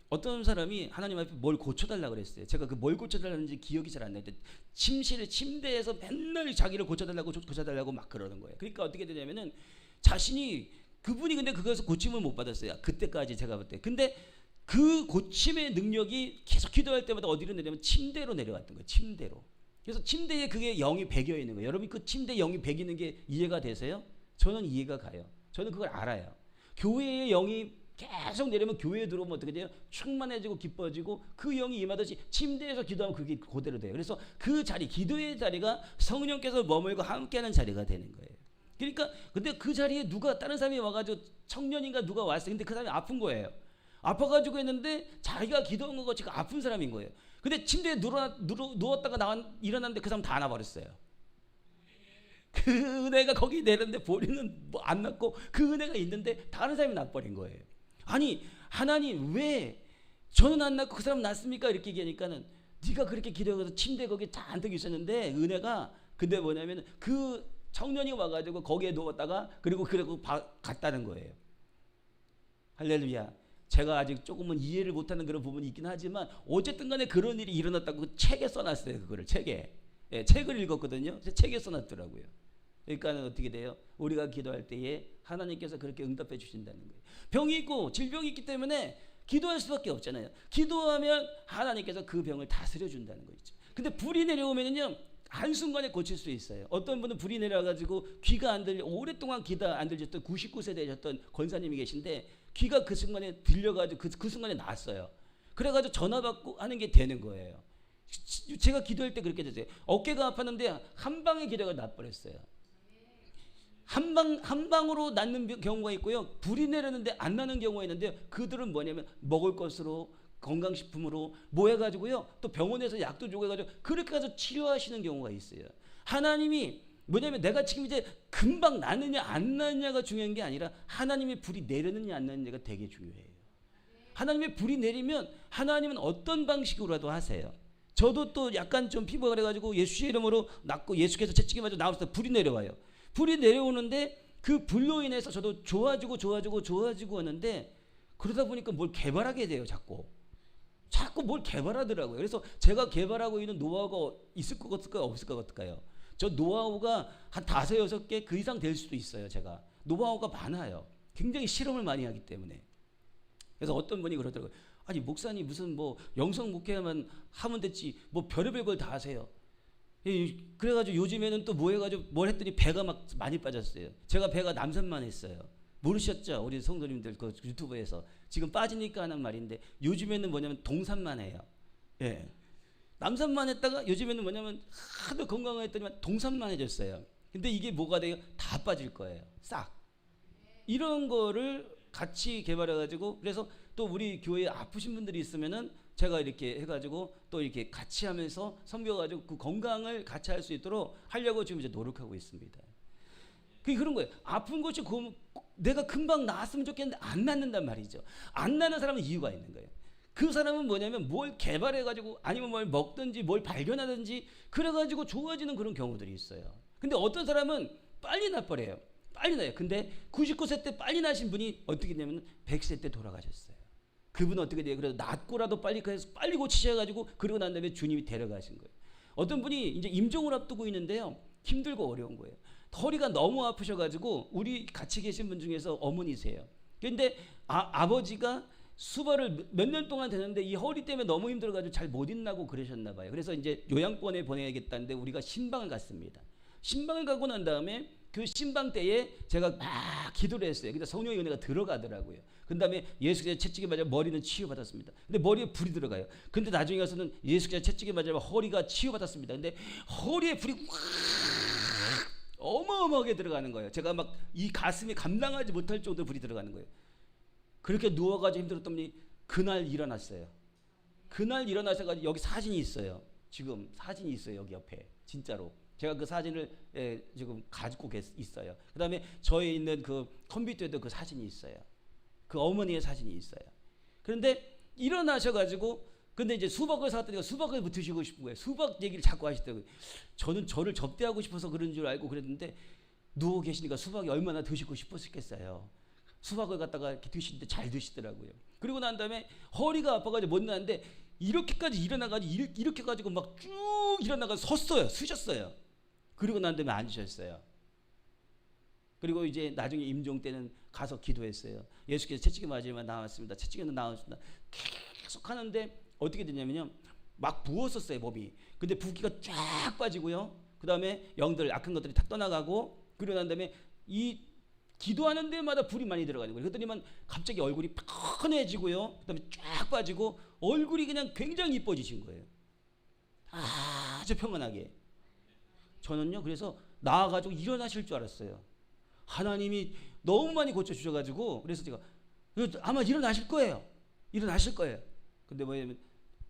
어떤 사람이 하나님 앞에 뭘 고쳐달라고 그랬어요. 제가 그 뭘 고쳐달라는지 기억이 잘 안 나는데 침대에서 맨날 자기를 고쳐달라고 막 그러는 거예요. 그러니까 어떻게 되냐면은 자신이 그분이 근데 그것을 고침을 못 받았어요. 그때까지 제가 볼 때. 근데 그 고침의 능력이 계속 기도할 때마다 어디로 내려면 침대로 내려왔던 거예요. 침대로. 그래서 침대에 그게 영이 배겨 있는 거예요. 여러분 그 침대에 영이 배기는 게 이해가 되세요? 저는 이해가 가요. 저는 그걸 알아요. 교회의 영이 계속 내려면 교회에 들어오면 어떻게 돼요? 충만해지고 기뻐지고 그 영이 임하듯이 침대에서 기도하면 그게 그대로 돼요. 그래서 그 자리, 기도의 자리가 성령께서 머물고 함께하는 자리가 되는 거예요. 그러니까 근데 그 자리에 다른 사람이 와가지고 청년인가 누가 왔어요. 근데 그 사람이 아픈 거예요. 아파가지고 했는데 자기가 기도한 것 같이 아픈 사람인 거예요. 근데 침대에 누웠다가 일어났는데 그 사람 다 안아버렸어요. 그 은혜가 거기 내렸는데 본인은 뭐 안 났고 그 은혜가 있는데 다른 사람이 나버린 거예요. 아니 하나님 왜 저는 안 났고 그 사람 났습니까? 이렇게 얘기하니까는 네가 그렇게 기도해서 침대 거기 잔뜩 있었는데 은혜가 근데 뭐냐면 그 청년이 와가지고 거기에 누웠다가 그리고 갔다는 거예요. 할렐루야. 제가 아직 조금은 이해를 못하는 그런 부분이 있긴 하지만 어쨌든 간에 그런 일이 일어났다고 책에 써놨어요. 그거를 책에. 책을 읽었거든요. 책에 써놨더라고요. 그러니까 어떻게 돼요? 우리가 기도할 때에 하나님께서 그렇게 응답해 주신다는 거예요. 병이 있고 질병이 있기 때문에 기도할 수밖에 없잖아요. 기도하면 하나님께서 그 병을 다스려 준다는 거 있죠. 근데 불이 내려오면은요 한순간에 고칠 수 있어요. 어떤 분은 불이 내려가지고 귀가 안 들려 오랫동안 귀가 안 들렸던 99세 되셨던 권사님이 계신데 귀가 그 순간에 들려가지고 그 순간에 났어요. 그래가지고 전화 받고 하는 게 되는 거예요. 제가 기도할 때 그렇게 됐어요. 어깨가 아팠는데 한 방에 기도가 나버렸어요. 한 방으로 낫는 경우가 있고요. 불이 내렸는데 안 나는 경우가 있는데 그들은 뭐냐면 먹을 것으로 건강식품으로 뭐 해가지고요. 또 병원에서 약도 주고 해가지고 그렇게 가서 치료하시는 경우가 있어요. 하나님이 뭐냐면 내가 지금 이제 금방 나느냐 안 나느냐가 중요한 게 아니라 하나님의 불이 내렸느냐 안 나느냐가 되게 중요해요. 하나님의 불이 내리면 하나님은 어떤 방식으로라도 하세요. 저도 또 약간 좀 피부가 그래가지고 예수의 이름으로 낫고 예수께서 채찍에 맞아 나올 때 불이 내려와요. 불이 내려오는데 그 불로 인해서 저도 좋아지고 하는데 그러다 보니까 뭘 개발하게 돼요. 자꾸 뭘 개발하더라고요. 그래서 제가 개발하고 있는 노하우가 있을 것 같을까요? 없을 것 같을까요? 저 노하우가 한 5-6개 그 이상 될 수도 있어요. 제가 노하우가 많아요. 굉장히 실험을 많이 하기 때문에. 그래서 어떤 분이 그러더라고요. 아니 목사님 무슨 뭐 영성 목회만 하면 됐지 뭐 별의별 걸 다 하세요. 그래가지고 요즘에는 또 뭐 해가지고 뭘 했더니 배가 막 많이 빠졌어요. 제가 배가 남산만 했어요. 모르셨죠? 우리 성도님들 그 유튜브에서 지금 빠지니까 하는 말인데 요즘에는 뭐냐면 동산만 해요. 예. 남산만 했다가 요즘에는 뭐냐면 하도 건강했더니만 동산만 해졌어요. 근데 이게 뭐가 돼요? 다 빠질 거예요. 싹. 이런 거를 같이 개발해가지고 그래서 또 우리 교회에 아프신 분들이 있으면은 제가 이렇게 해가지고 또 이렇게 같이 하면서 섬겨가지고 그 건강을 같이 할 수 있도록 하려고 지금 이제 노력하고 있습니다. 그게 그런 거예요. 아픈 것이 내가 금방 나았으면 좋겠는데 안 낫는단 말이죠. 안 나는 사람은 이유가 있는 거예요. 그 사람은 뭐냐면 뭘 개발해가지고 아니면 뭘 먹든지 뭘 발견하든지 그래가지고 좋아지는 그런 경우들이 있어요. 근데 어떤 사람은 빨리 나버려요. 빨리 나요. 근데 99세 때 빨리 나신 분이 어떻게 되냐면 100세 때 돌아가셨어요. 그분은 어떻게 돼요? 그래도 낫고라도 빨리 고치셔가지고 그러고 난 다음에 주님이 데려가신 거예요. 어떤 분이 이제 임종을 앞두고 있는데요. 힘들고 어려운 거예요. 허리가 너무 아프셔가지고 우리 같이 계신 분 중에서 어머니세요. 그런데 아버지가 수발을 몇 년 동안 되는데 이 허리 때문에 너무 힘들어가지고 잘 못 있나고 그러셨나 봐요. 그래서 이제 요양원에 보내야겠다는데 우리가 신방을 갔습니다. 신방을 가고 난 다음에 그 신방 때에 제가 막 기도를 했어요. 근데 성령의 은혜가 들어가더라고요. 그 다음에 예수께서 채찍에 맞아 머리는 치유받았습니다. 근데 머리에 불이 들어가요. 근데 나중에 가서는 예수께서 채찍에 맞아 허리가 치유받았습니다. 근데 허리에 불이 확 어마어마하게 들어가는 거예요. 제가 막 이 가슴이 감당하지 못할 정도로 불이 들어가는 거예요. 그렇게 누워가지고 힘들었던 분이 그날 일어났어요. 그날 일어나셔가지고 여기 사진이 있어요. 지금 사진이 있어요. 여기 옆에 진짜로. 제가 그 사진을 지금 가지고 있어요. 그 다음에 저에 있는 그 컴퓨터에도 그 사진이 있어요. 그 어머니의 사진이 있어요. 그런데 일어나셔가지고 근데 이제 수박을 사왔더니 수박을 드시고 싶은 거예요. 수박 얘기를 자꾸 하시더라고요. 저는 저를 접대하고 싶어서 그런 줄 알고 그랬는데 누워 계시니까 수박이 얼마나 드시고 싶었겠어요. 수박을 갖다가 이렇게 드시는데 잘 드시더라고요. 그리고 난 다음에 허리가 아파가지고 못 나는데 이렇게까지 일어나가지고 이렇게 가지고 막 쭉 일어나가서 섰어요. 쓰셨어요. 그리고 난 다음에 앉으셨어요. 그리고 이제 나중에 임종 때는 가서 기도했어요. 예수께서 채찍에 맞으면 나왔습니다. 채찍에는 나왔습니다. 계속 하는데 어떻게 되냐면요. 막 부었었어요, 몸이. 근데 붓기가 쫙 빠지고요. 그 다음에 영들, 악한 것들이 다 떠나가고, 그러고 난 다음에 이 기도하는 데마다 불이 많이 들어가는 거예요. 그랬더니만 갑자기 얼굴이 펀해지고요. 그 다음에 쫙 빠지고, 얼굴이 그냥 굉장히 이뻐지신 거예요. 아주 평안하게. 저는요, 그래서 나와가지고 일어나실 줄 알았어요. 하나님이 너무 많이 고쳐주셔가지고, 그래서 제가 아마 일어나실 거예요. 일어나실 거예요. 근데 뭐냐면,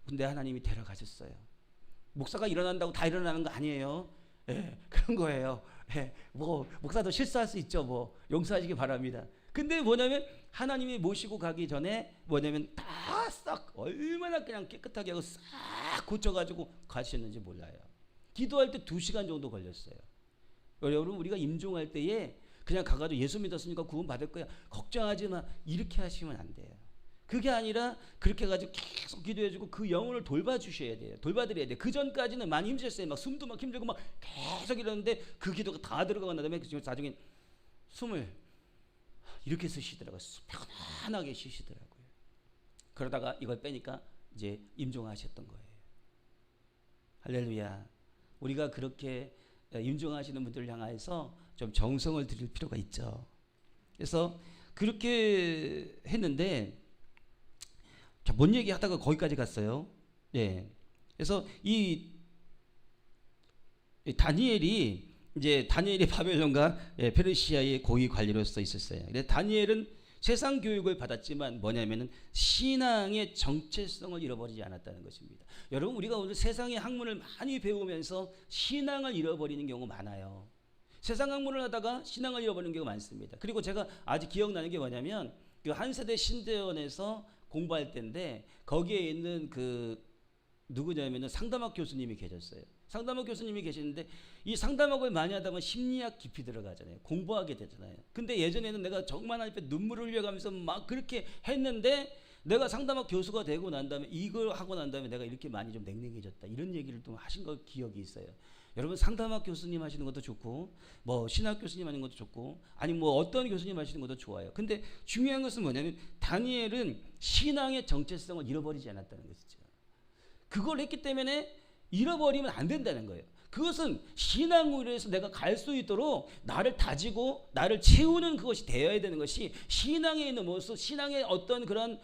근데 하나님이 데려가셨어요. 목사가 일어난다고 다 일어나는 거 아니에요. 예, 그런 거예요. 예, 뭐 목사도 실수할 수 있죠. 뭐 용서하시기 바랍니다. 근데 뭐냐면 하나님이 모시고 가기 전에 뭐냐면 다 싹 얼마나 그냥 깨끗하게 하고 싹 고쳐가지고 가셨는지 몰라요. 기도할 때 2시간 정도 걸렸어요. 여러분 우리가 임종할 때에 그냥 가가지고 예수 믿었으니까 구원 받을 거야. 걱정하지 마. 이렇게 하시면 안 돼요. 그게 아니라 그렇게 해가지고 계속 기도해주고 그 영혼을 돌봐주셔야 돼요. 돌봐드려야 돼요. 그 전까지는 많이 힘드셨어요. 막 숨도 막 힘들고 막 계속 이러는데 그 기도가 다 들어가고 나다음에 나중에 숨을 이렇게 쓰시더라고요. 편안하게 쉬시더라고요. 그러다가 이걸 빼니까 이제 임종하셨던 거예요. 할렐루야. 우리가 그렇게 임종하시는 분들을 향해서 좀 정성을 들일 필요가 있죠. 그래서 그렇게 했는데 자, 뭔 얘기 하다가 거기까지 갔어요. 예. 그래서 이 다니엘이 바벨론과 페르시아의 고위 관리로서 있었어요. 근데 다니엘은 세상 교육을 받았지만 뭐냐면은 신앙의 정체성을 잃어버리지 않았다는 것입니다. 여러분 우리가 오늘 세상의 학문을 많이 배우면서 신앙을 잃어버리는 경우 많아요. 세상 학문을 하다가 신앙을 잃어버리는 경우가 많습니다. 그리고 제가 아직 기억나는 게 뭐냐면 그 한세대 신대원에서 공부할 때인데 거기에 있는 그 누구냐면은 상담학 교수님이 계셨어요. 상담학 교수님이 계시는데 이 상담학을 많이 하다 보면 심리학 깊이 들어가잖아요. 공부하게 되잖아요. 근데 예전에는 내가 정말 하나님 앞에 눈물을 흘려가면서 막 그렇게 했는데 내가 상담학 교수가 되고 난 다음에 이걸 하고 난 다음에 내가 이렇게 많이 좀 냉랭해졌다. 이런 얘기를 또 하신 거 기억이 있어요. 여러분 상담학 교수님 하시는 것도 좋고 뭐 신학 교수님 하는 것도 좋고 아니 뭐 어떤 교수님 하시는 것도 좋아요. 근데 중요한 것은 뭐냐면 다니엘은 신앙의 정체성을 잃어버리지 않았다는 것이죠. 그걸 했기 때문에 잃어버리면 안 된다는 거예요. 그것은 신앙으로 해서 내가 갈 수 있도록 나를 다지고 나를 채우는 그것이 되어야 되는 것이 신앙에 있는 모습, 신앙의 어떤 그런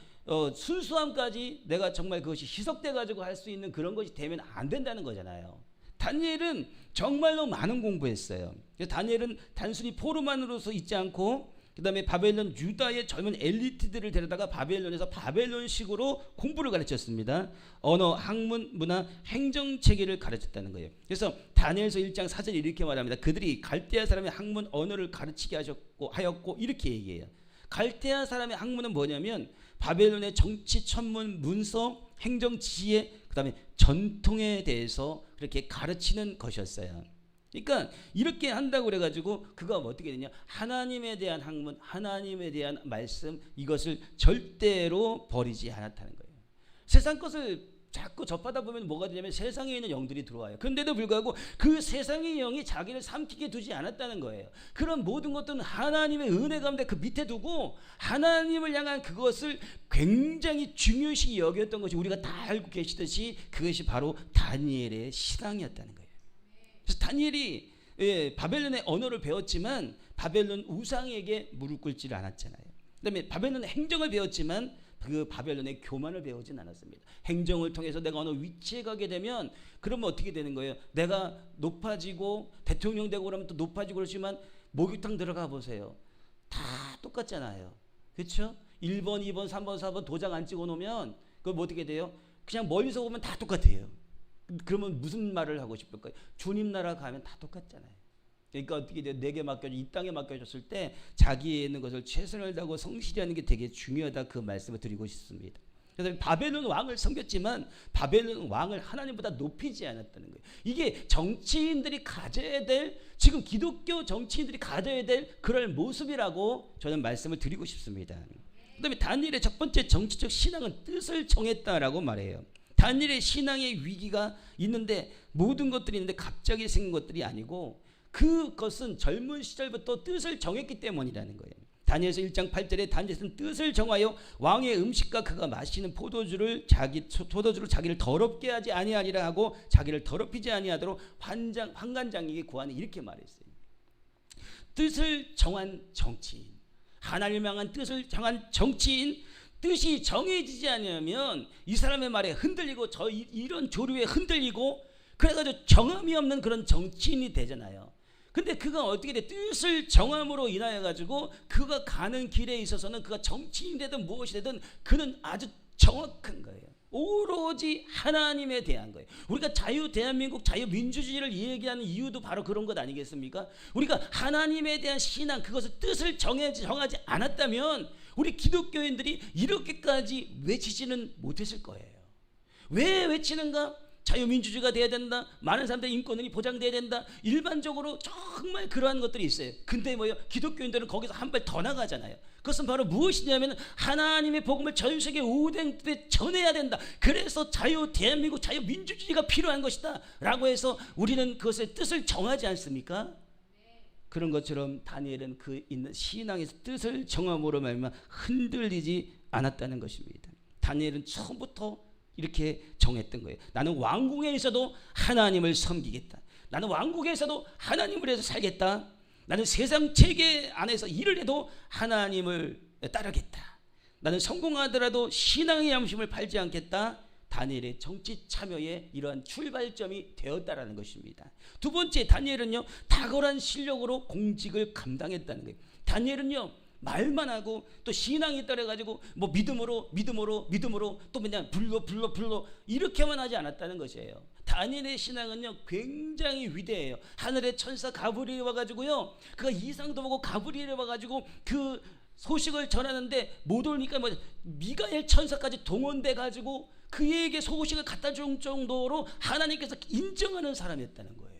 순수함까지 내가 정말 그것이 희석돼 가지고 할 수 있는 그런 것이 되면 안 된다는 거잖아요. 다니엘은 정말로 많은 공부했어요. 다니엘은 단순히 포로만으로서 있지 않고 그 다음에 바벨론 유다의 젊은 엘리트들을 데려다가 바벨론에서 바벨론식으로 공부를 가르쳤습니다. 언어, 학문, 문화, 행정체계를 가르쳤다는 거예요. 그래서 다니엘서 1장 4절에 이렇게 말합니다. 그들이 갈대아 사람의 학문, 언어를 가르치게 하였고 이렇게 얘기해요. 갈대아 사람의 학문은 뭐냐면 바벨론의 정치, 천문, 문서, 행정, 지혜, 그 다음에 전통에 대해서 그렇게 가르치는 것이었어요. 그러니까 이렇게 한다고 그래가지고 그가 어떻게 되냐, 하나님에 대한 학문, 하나님에 대한 말씀, 이것을 절대로 버리지 않았다는 거예요. 세상 것을 자꾸 접하다 보면 뭐가 되냐면 세상에 있는 영들이 들어와요. 그런데도 불구하고 그 세상의 영이 자기를 삼키게 두지 않았다는 거예요. 그런 모든 것들은 하나님의 은혜 가운데 그 밑에 두고 하나님을 향한 그것을 굉장히 중요시 여겼던 것이 우리가 다 알고 계시듯이 그것이 바로 다니엘의 신앙이었다는 거예요. 그래서 다니엘이 바벨론의 언어를 배웠지만 바벨론 우상에게 무릎 꿇지를 않았잖아요. 그다음에 바벨론의 행정을 배웠지만 그 바벨론의 교만을 배우진 않았습니다. 행정을 통해서 내가 어느 위치에 가게 되면 그러면 어떻게 되는 거예요? 내가 높아지고 대통령 되고 그러면 또 높아지고 그렇지만 목욕탕 들어가 보세요. 다 똑같잖아요. 그렇죠? 1번, 2번, 3번, 4번 도장 안 찍어 놓으면 그럼 뭐 어떻게 돼요? 그냥 멀리서 보면 다 똑같아요. 그러면 무슨 말을 하고 싶을까요? 주님 나라 가면 다 똑같잖아요. 그러니까 어떻게 돼요? 내게 맡겨져 이 땅에 맡겨졌을 때 자기에 있는 것을 최선을 다하고 성실히 하는 게 되게 중요하다, 그 말씀을 드리고 싶습니다. 그래서 바벨론 왕을 섬겼지만 바벨론 왕을 하나님보다 높이지 않았다는 거예요. 이게 정치인들이 가져야 될, 지금 기독교 정치인들이 가져야 될 그럴 모습이라고 저는 말씀을 드리고 싶습니다. 그 다음에 다니엘의 첫 번째 정치적 신앙은 뜻을 정했다라고 말해요. 다니엘의 신앙의 위기가 있는데 모든 것들이 있는데 갑자기 생긴 것들이 아니고 그것은 젊은 시절부터 뜻을 정했기 때문이라는 거예요. 다니엘서 1장 8절에 다니엘은 뜻을 정하여 왕의 음식과 그가 마시는 포도주를 자기를 더럽게 하지 아니하리라 하고 자기를 더럽히지 아니하도록 환관장에게 구하니 이렇게 말했어요. 뜻을 정한 정치인, 하나님을 향한 뜻을 정한 정치인, 뜻이 정해지지 않으면 이 사람의 말에 흔들리고 이런 조류에 흔들리고 그래가지고 정함이 없는 그런 정치인이 되잖아요. 근데 그가 어떻게 돼? 뜻을 정함으로 인하여 가지고 그가 가는 길에 있어서는 그가 정치인 되든 무엇이 되든 그는 아주 정확한 거예요. 오로지 하나님에 대한 거예요. 우리가 대한민국 자유민주주의를 얘기하는 이유도 바로 그런 것 아니겠습니까? 우리가 하나님에 대한 신앙, 그것을 뜻을 정하지 않았다면 우리 기독교인들이 이렇게까지 외치지는 못했을 거예요. 왜 외치는가? 자유민주주의가 돼야 된다. 많은 사람들의 인권이 보장돼야 된다. 일반적으로 정말 그러한 것들이 있어요. 근데 뭐예요? 기독교인들은 거기서 한 발 더 나가잖아요. 그것은 바로 무엇이냐면 하나님의 복음을 전 세계 오대에 전해야 된다. 그래서 대한민국 자유민주주의가 필요한 것이다 라고 해서 우리는 그것의 뜻을 정하지 않습니까? 그런 것처럼 다니엘은 그 있는 신앙에서 뜻을 정함으로 말미암아 흔들리지 않았다는 것입니다. 다니엘은 처음부터 이렇게 정했던 거예요. 나는 왕궁에 있어도 하나님을 섬기겠다. 나는 왕국에 있어도 하나님을 위해서 살겠다. 나는 세상 체계 안에서 일을 해도 하나님을 따르겠다. 나는 성공하더라도 신앙의 양심을 팔지 않겠다. 다니엘의 정치 참여의 이러한 출발점이 되었다라는 것입니다. 두 번째, 다니엘은요 탁월한 실력으로 공직을 감당했다는 거예요. 다니엘은요 말만 하고 또 신앙이 따라가지고 뭐 믿음으로 또 그냥 불러 이렇게만 하지 않았다는 것이에요. 다니엘의 신앙은요 굉장히 위대해요. 하늘의 천사 가브리엘이 와가지고요 그가 이상도 보고 가브리엘이 와가지고 그 소식을 전하는데 못 오니까 뭐 미가엘 천사까지 동원돼 가지고 그에게 소식을 갖다 줄 정도로 하나님께서 인정하는 사람이었다는 거예요.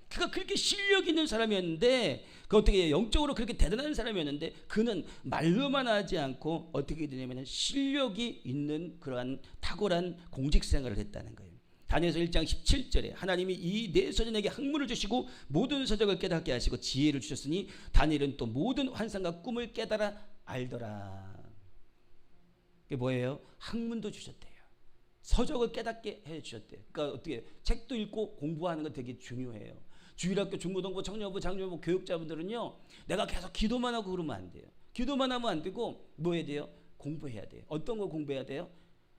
그가 그렇게 실력 있는 사람이었는데, 그 어떻게 영적으로 그렇게 대단한 사람이었는데, 그는 말로만 하지 않고 어떻게 되냐면 실력이 있는 그러한 탁월한 공직 생활을 했다는 거예요. 다니엘서 1장 17절에 하나님이 이 네 서전에게 학문을 주시고 모든 서적을 깨닫게 하시고 지혜를 주셨으니 다니엘은 또 모든 환상과 꿈을 깨달아 알더라. 그게 뭐예요? 학문도 주셨대요. 서적을 깨닫게 해주셨대요. 그러니까 어떻게 책도 읽고 공부하는 건 되게 중요해요. 주일학교 중고등부 청년부 장년부 교육자분들은요, 내가 계속 기도만 하고 그러면 안 돼요. 기도만 하면 안 되고 뭐 해야 돼요? 공부해야 돼요. 어떤 거 공부해야 돼요?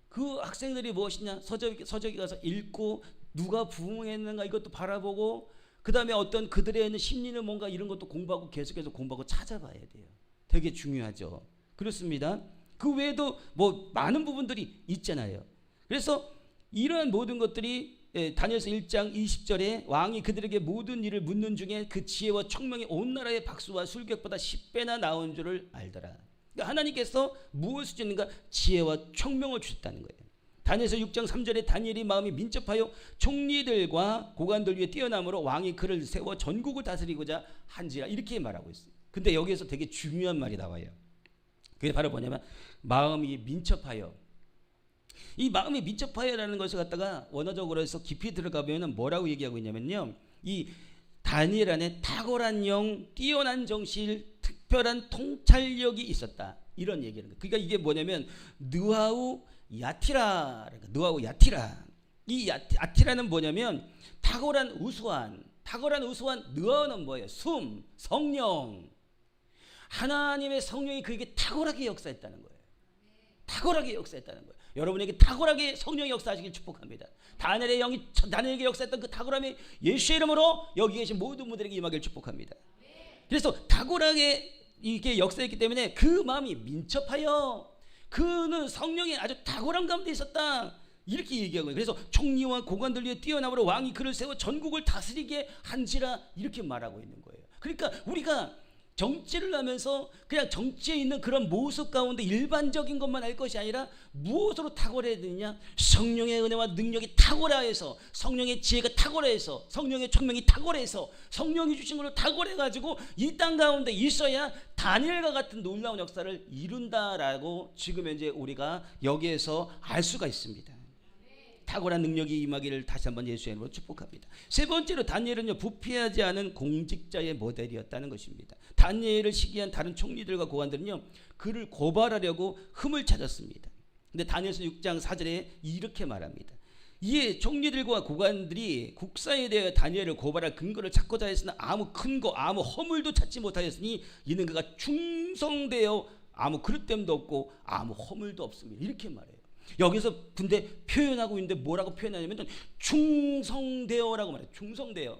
그 학생들이 무엇이냐, 서적에 가서 읽고 누가 부흥했는가 이것도 바라보고, 그 다음에 어떤 그들의 있는 심리는 뭔가 이런 것도 공부하고 계속해서 공부하고 찾아봐야 돼요. 되게 중요하죠. 그렇습니다. 그 외에도 뭐 많은 부분들이 있잖아요. 그래서 이러한 모든 것들이 다니엘서 1장 20절에 왕이 그들에게 모든 일을 묻는 중에 그 지혜와 총명이 온 나라의 박수와 술객보다 10배나 나온 줄을 알더라. 그러니까 하나님께서 무엇을 주는가? 지혜와 총명을 주셨다는 거예요. 다니엘서 6장 3절에 다니엘이 마음이 민첩하여 총리들과 고관들 위에 뛰어남으로 왕이 그를 세워 전국을 다스리고자 한지라, 이렇게 말하고 있어요. 근데 여기에서 되게 중요한 말이 나와요. 그게 바로 뭐냐면 마음이 민첩하여. 이 마음이 민첩하여라는 것을 갖다가 원어적으로 해서 깊이 들어가면 뭐라고 얘기하고 있냐면요, 이 다니엘 안에 탁월한 영, 뛰어난 정실, 특별한 통찰력이 있었다, 이런 얘기를. 그러니까 이게 뭐냐면 느하우 야티라. 느하우 야티라. 이 야티라는 뭐냐면 탁월한 우수한 느하우는 뭐예요? 성령. 하나님의 성령이 그에게 탁월하게 역사했다는 거예요. 탁월하게 역사했다는 거예요. 여러분에게 탁월하게 성령이 역사하시길 축복합니다. 다니엘에게 역사했던 그 탁월함이 예수의 이름으로 여기 계신 모든 분들에게 임하길 축복합니다. 그래서 탁월하게 이게 역사했기 때문에 그 마음이 민첩하여, 그는 성령이 아주 탁월한 가운데 있었다, 이렇게 얘기하고 있어요. 그래서 총리와 고관들 위에 뛰어남으로 왕이 그를 세워 전국을 다스리게 한지라, 이렇게 말하고 있는 거예요. 그러니까 우리가 정치를 하면서 그냥 정치에 있는 그런 모습 가운데 일반적인 것만 할 것이 아니라 무엇으로 탁월해야 되느냐? 성령의 은혜와 능력이 탁월해서, 성령의 지혜가 탁월해서, 성령의 총명이 탁월해서, 성령이 주신 걸로 탁월해가지고 이 땅 가운데 있어야 다니엘과 같은 놀라운 역사를 이룬다라고 지금 현재 우리가 여기에서 알 수가 있습니다. 탁월한 능력이 임하기를 다시 한번 예수의 이름으로 축복합니다. 세 번째로 다니엘은요, 부패하지 않은 공직자의 모델이었다는 것입니다. 다니엘을 시기한 다른 총리들과 고관들은요, 그를 고발하려고 흠을 찾았습니다. 근데 다니엘서 6장 4절에 이렇게 말합니다. 이에 총리들과 고관들이 국사에 대해 다니엘을 고발할 근거를 찾고자 했으나 아무 근거, 아무 허물도 찾지 못하였으니 이는 그가 충성되어 아무 그릇됨도 없고 아무 허물도 없습니다, 이렇게 말해요. 여기서 근데 표현하고 있는데 뭐라고 표현하냐면 충성되어라고 말해요. 충성되어.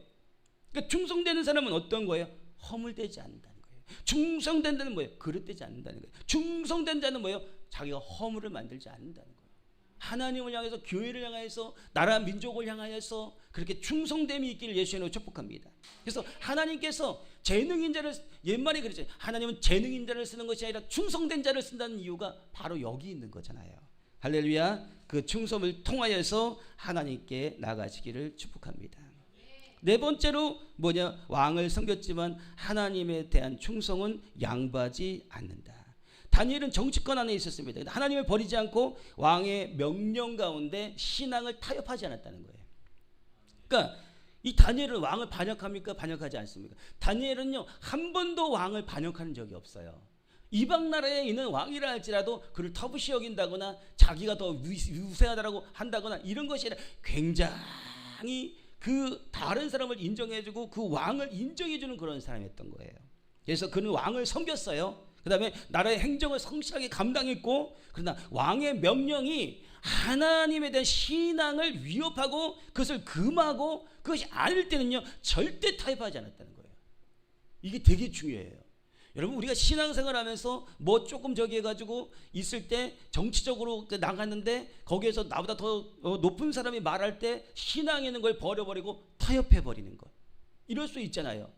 그러니까 충성되는 사람은 어떤 거예요? 허물되지 않는다는 거예요. 충성된다는 뭐예요? 그릇되지 않는다는 거예요. 충성된 자는 뭐예요? 자기가 허물을 만들지 않는다는 거예요. 하나님을 향해서, 교회를 향해서, 나라 민족을 향하여서 그렇게 충성됨이 있기를 예수의 이름으로 축복합니다. 그래서 하나님께서 재능인 자를, 옛말에 그랬죠. 하나님은 재능인 자를 쓰는 것이 아니라 충성된 자를 쓴다는 이유가 바로 여기 있는 거잖아요. 할렐루야. 그 충성을 통하여서 하나님께 나가시기를 축복합니다. 네 번째로 뭐냐? 왕을 섬겼지만 하나님에 대한 충성은 양보하지 않는다. 다니엘은 정치권 안에 있었습니다. 하나님을 버리지 않고 왕의 명령 가운데 신앙을 타협하지 않았다는 거예요. 그러니까 이 다니엘은 왕을 반역합니까? 반역하지 않습니까? 다니엘은요, 한 번도 왕을 반역한 적이 없어요. 이방 나라에 있는 왕이라 할지라도 그를 터부시 여긴다거나 자기가 더 우세하다라고 한다거나 이런 것이 아니라 굉장히 그 다른 사람을 인정해주고 그 왕을 인정해주는 그런 사람이었던 거예요. 그래서 그는 왕을 섬겼어요. 그 다음에 나라의 행정을 성실하게 감당했고, 그러나 왕의 명령이 하나님에 대한 신앙을 위협하고 그것을 금하고 그것이 아닐 때는요, 절대 타협하지 않았다는 거예요. 이게 되게 중요해요. 여러분, 우리가 신앙생활 하면서 뭐 조금 저기 해가지고 있을 때 정치적으로 나갔는데 거기에서 나보다 더 높은 사람이 말할 때 신앙에 있는 걸 버려버리고 타협해버리는 것, 이럴 수 있잖아요.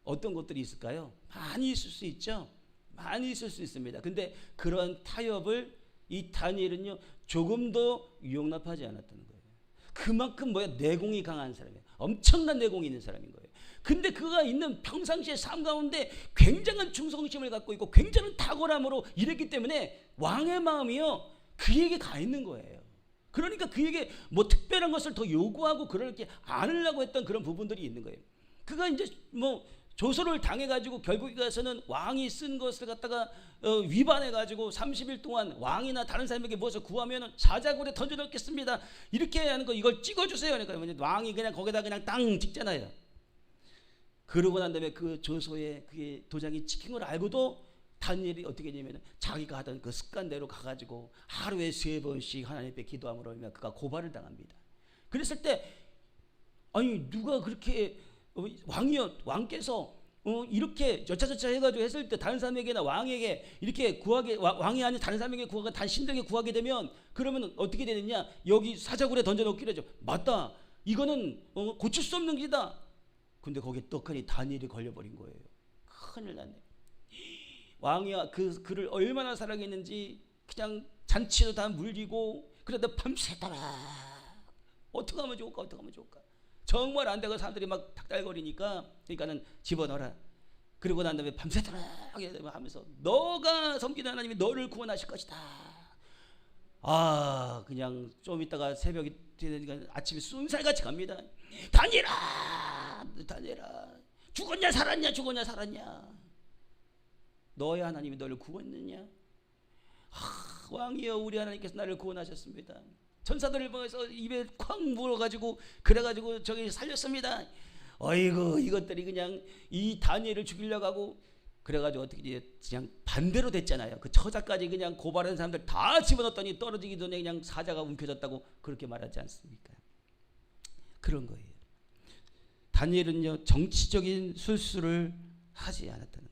어떤 것들이 있을까요? 많이 있을 수 있죠. 많이 있을 수 있습니다. 근데 그런 타협을 이 다니엘은요 조금도 용납하지 않았다는 거예요. 그만큼 내공이 강한 사람이에요. 엄청난 내공이 있는 사람인 거예요. 근데 그가 있는 평상시의 삶 가운데 굉장한 충성심을 갖고 있고 굉장한 탁월함으로 일했기 때문에 왕의 마음이요 그에게 가 있는 거예요. 그러니까 그에게 뭐 특별한 것을 더 요구하고 그렇게 안으려고 했던 그런 부분들이 있는 거예요. 그가 이제 뭐 조소를 당해가지고 결국에 가서는 왕이 쓴 것을 갖다가 위반해가지고 30일 동안 왕이나 다른 사람에게 무엇을 구하면은 사자굴에 던져넣겠습니다. 이렇게 하는 거 이걸 찍어주세요. 그러니까 왕이 그냥 거기다 그냥 땅 찍잖아요. 그러고 난 다음에 그 조소에 그게 도장이 찍힌 걸 알고도 다니엘이 어떻게 했냐면 자기가 하던 그 습관대로 가가지고 하루에 3번씩 하나님 앞에 기도함으로 하면 그가 고발을 당합니다. 그랬을 때 아니 누가 그렇게 왕께서 이렇게 여차저차 해가지고 했을 때 다른 사람에게나 왕에게 이렇게 구하게 왕이 아닌 다른 사람에게 구하게 단 신들에게 구하게 되면 그러면 어떻게 되느냐 여기 사자굴에 던져놓기로 하죠. 맞다 이거는 고칠 수 없는 길이다. 근데 거기에 떡하니 다니엘이 걸려버린 거예요. 큰일 났네. 왕이 그를 얼마나 사랑했는지 그냥 잔치도 다 물리고 그래도 밤새도록 어떻게 하면 좋을까 정말 안 되고 사람들이 막 닥달거리니까 그러니까는 집어넣어라. 그리고 난 다음에 밤새도록 하면서 너가 섬기는 하나님이 너를 구원하실 것이다. 그냥 좀 있다가 새벽이 되니까 아침에 쏜살같이 갑니다. 다니엘아 죽었냐 살았냐 너의 하나님이 너를 구원했느냐? 왕이여 우리 하나님께서 나를 구원하셨습니다. 천사들을 보내서 입에 콱 물어가지고 그래가지고 저기 살렸습니다. 어이구 이것들이 그냥 이 다니엘을 죽이려고 하고 그래가지고 어떻게 그냥 반대로 됐잖아요. 그 처자까지 그냥 고발한 사람들 다 집어넣었더니 떨어지기 전에 그냥 사자가 움켜졌다고 그렇게 말하지 않습니까? 그런 거예요. 다니엘은요 정치적인 술수를 하지 않았다는 거예요.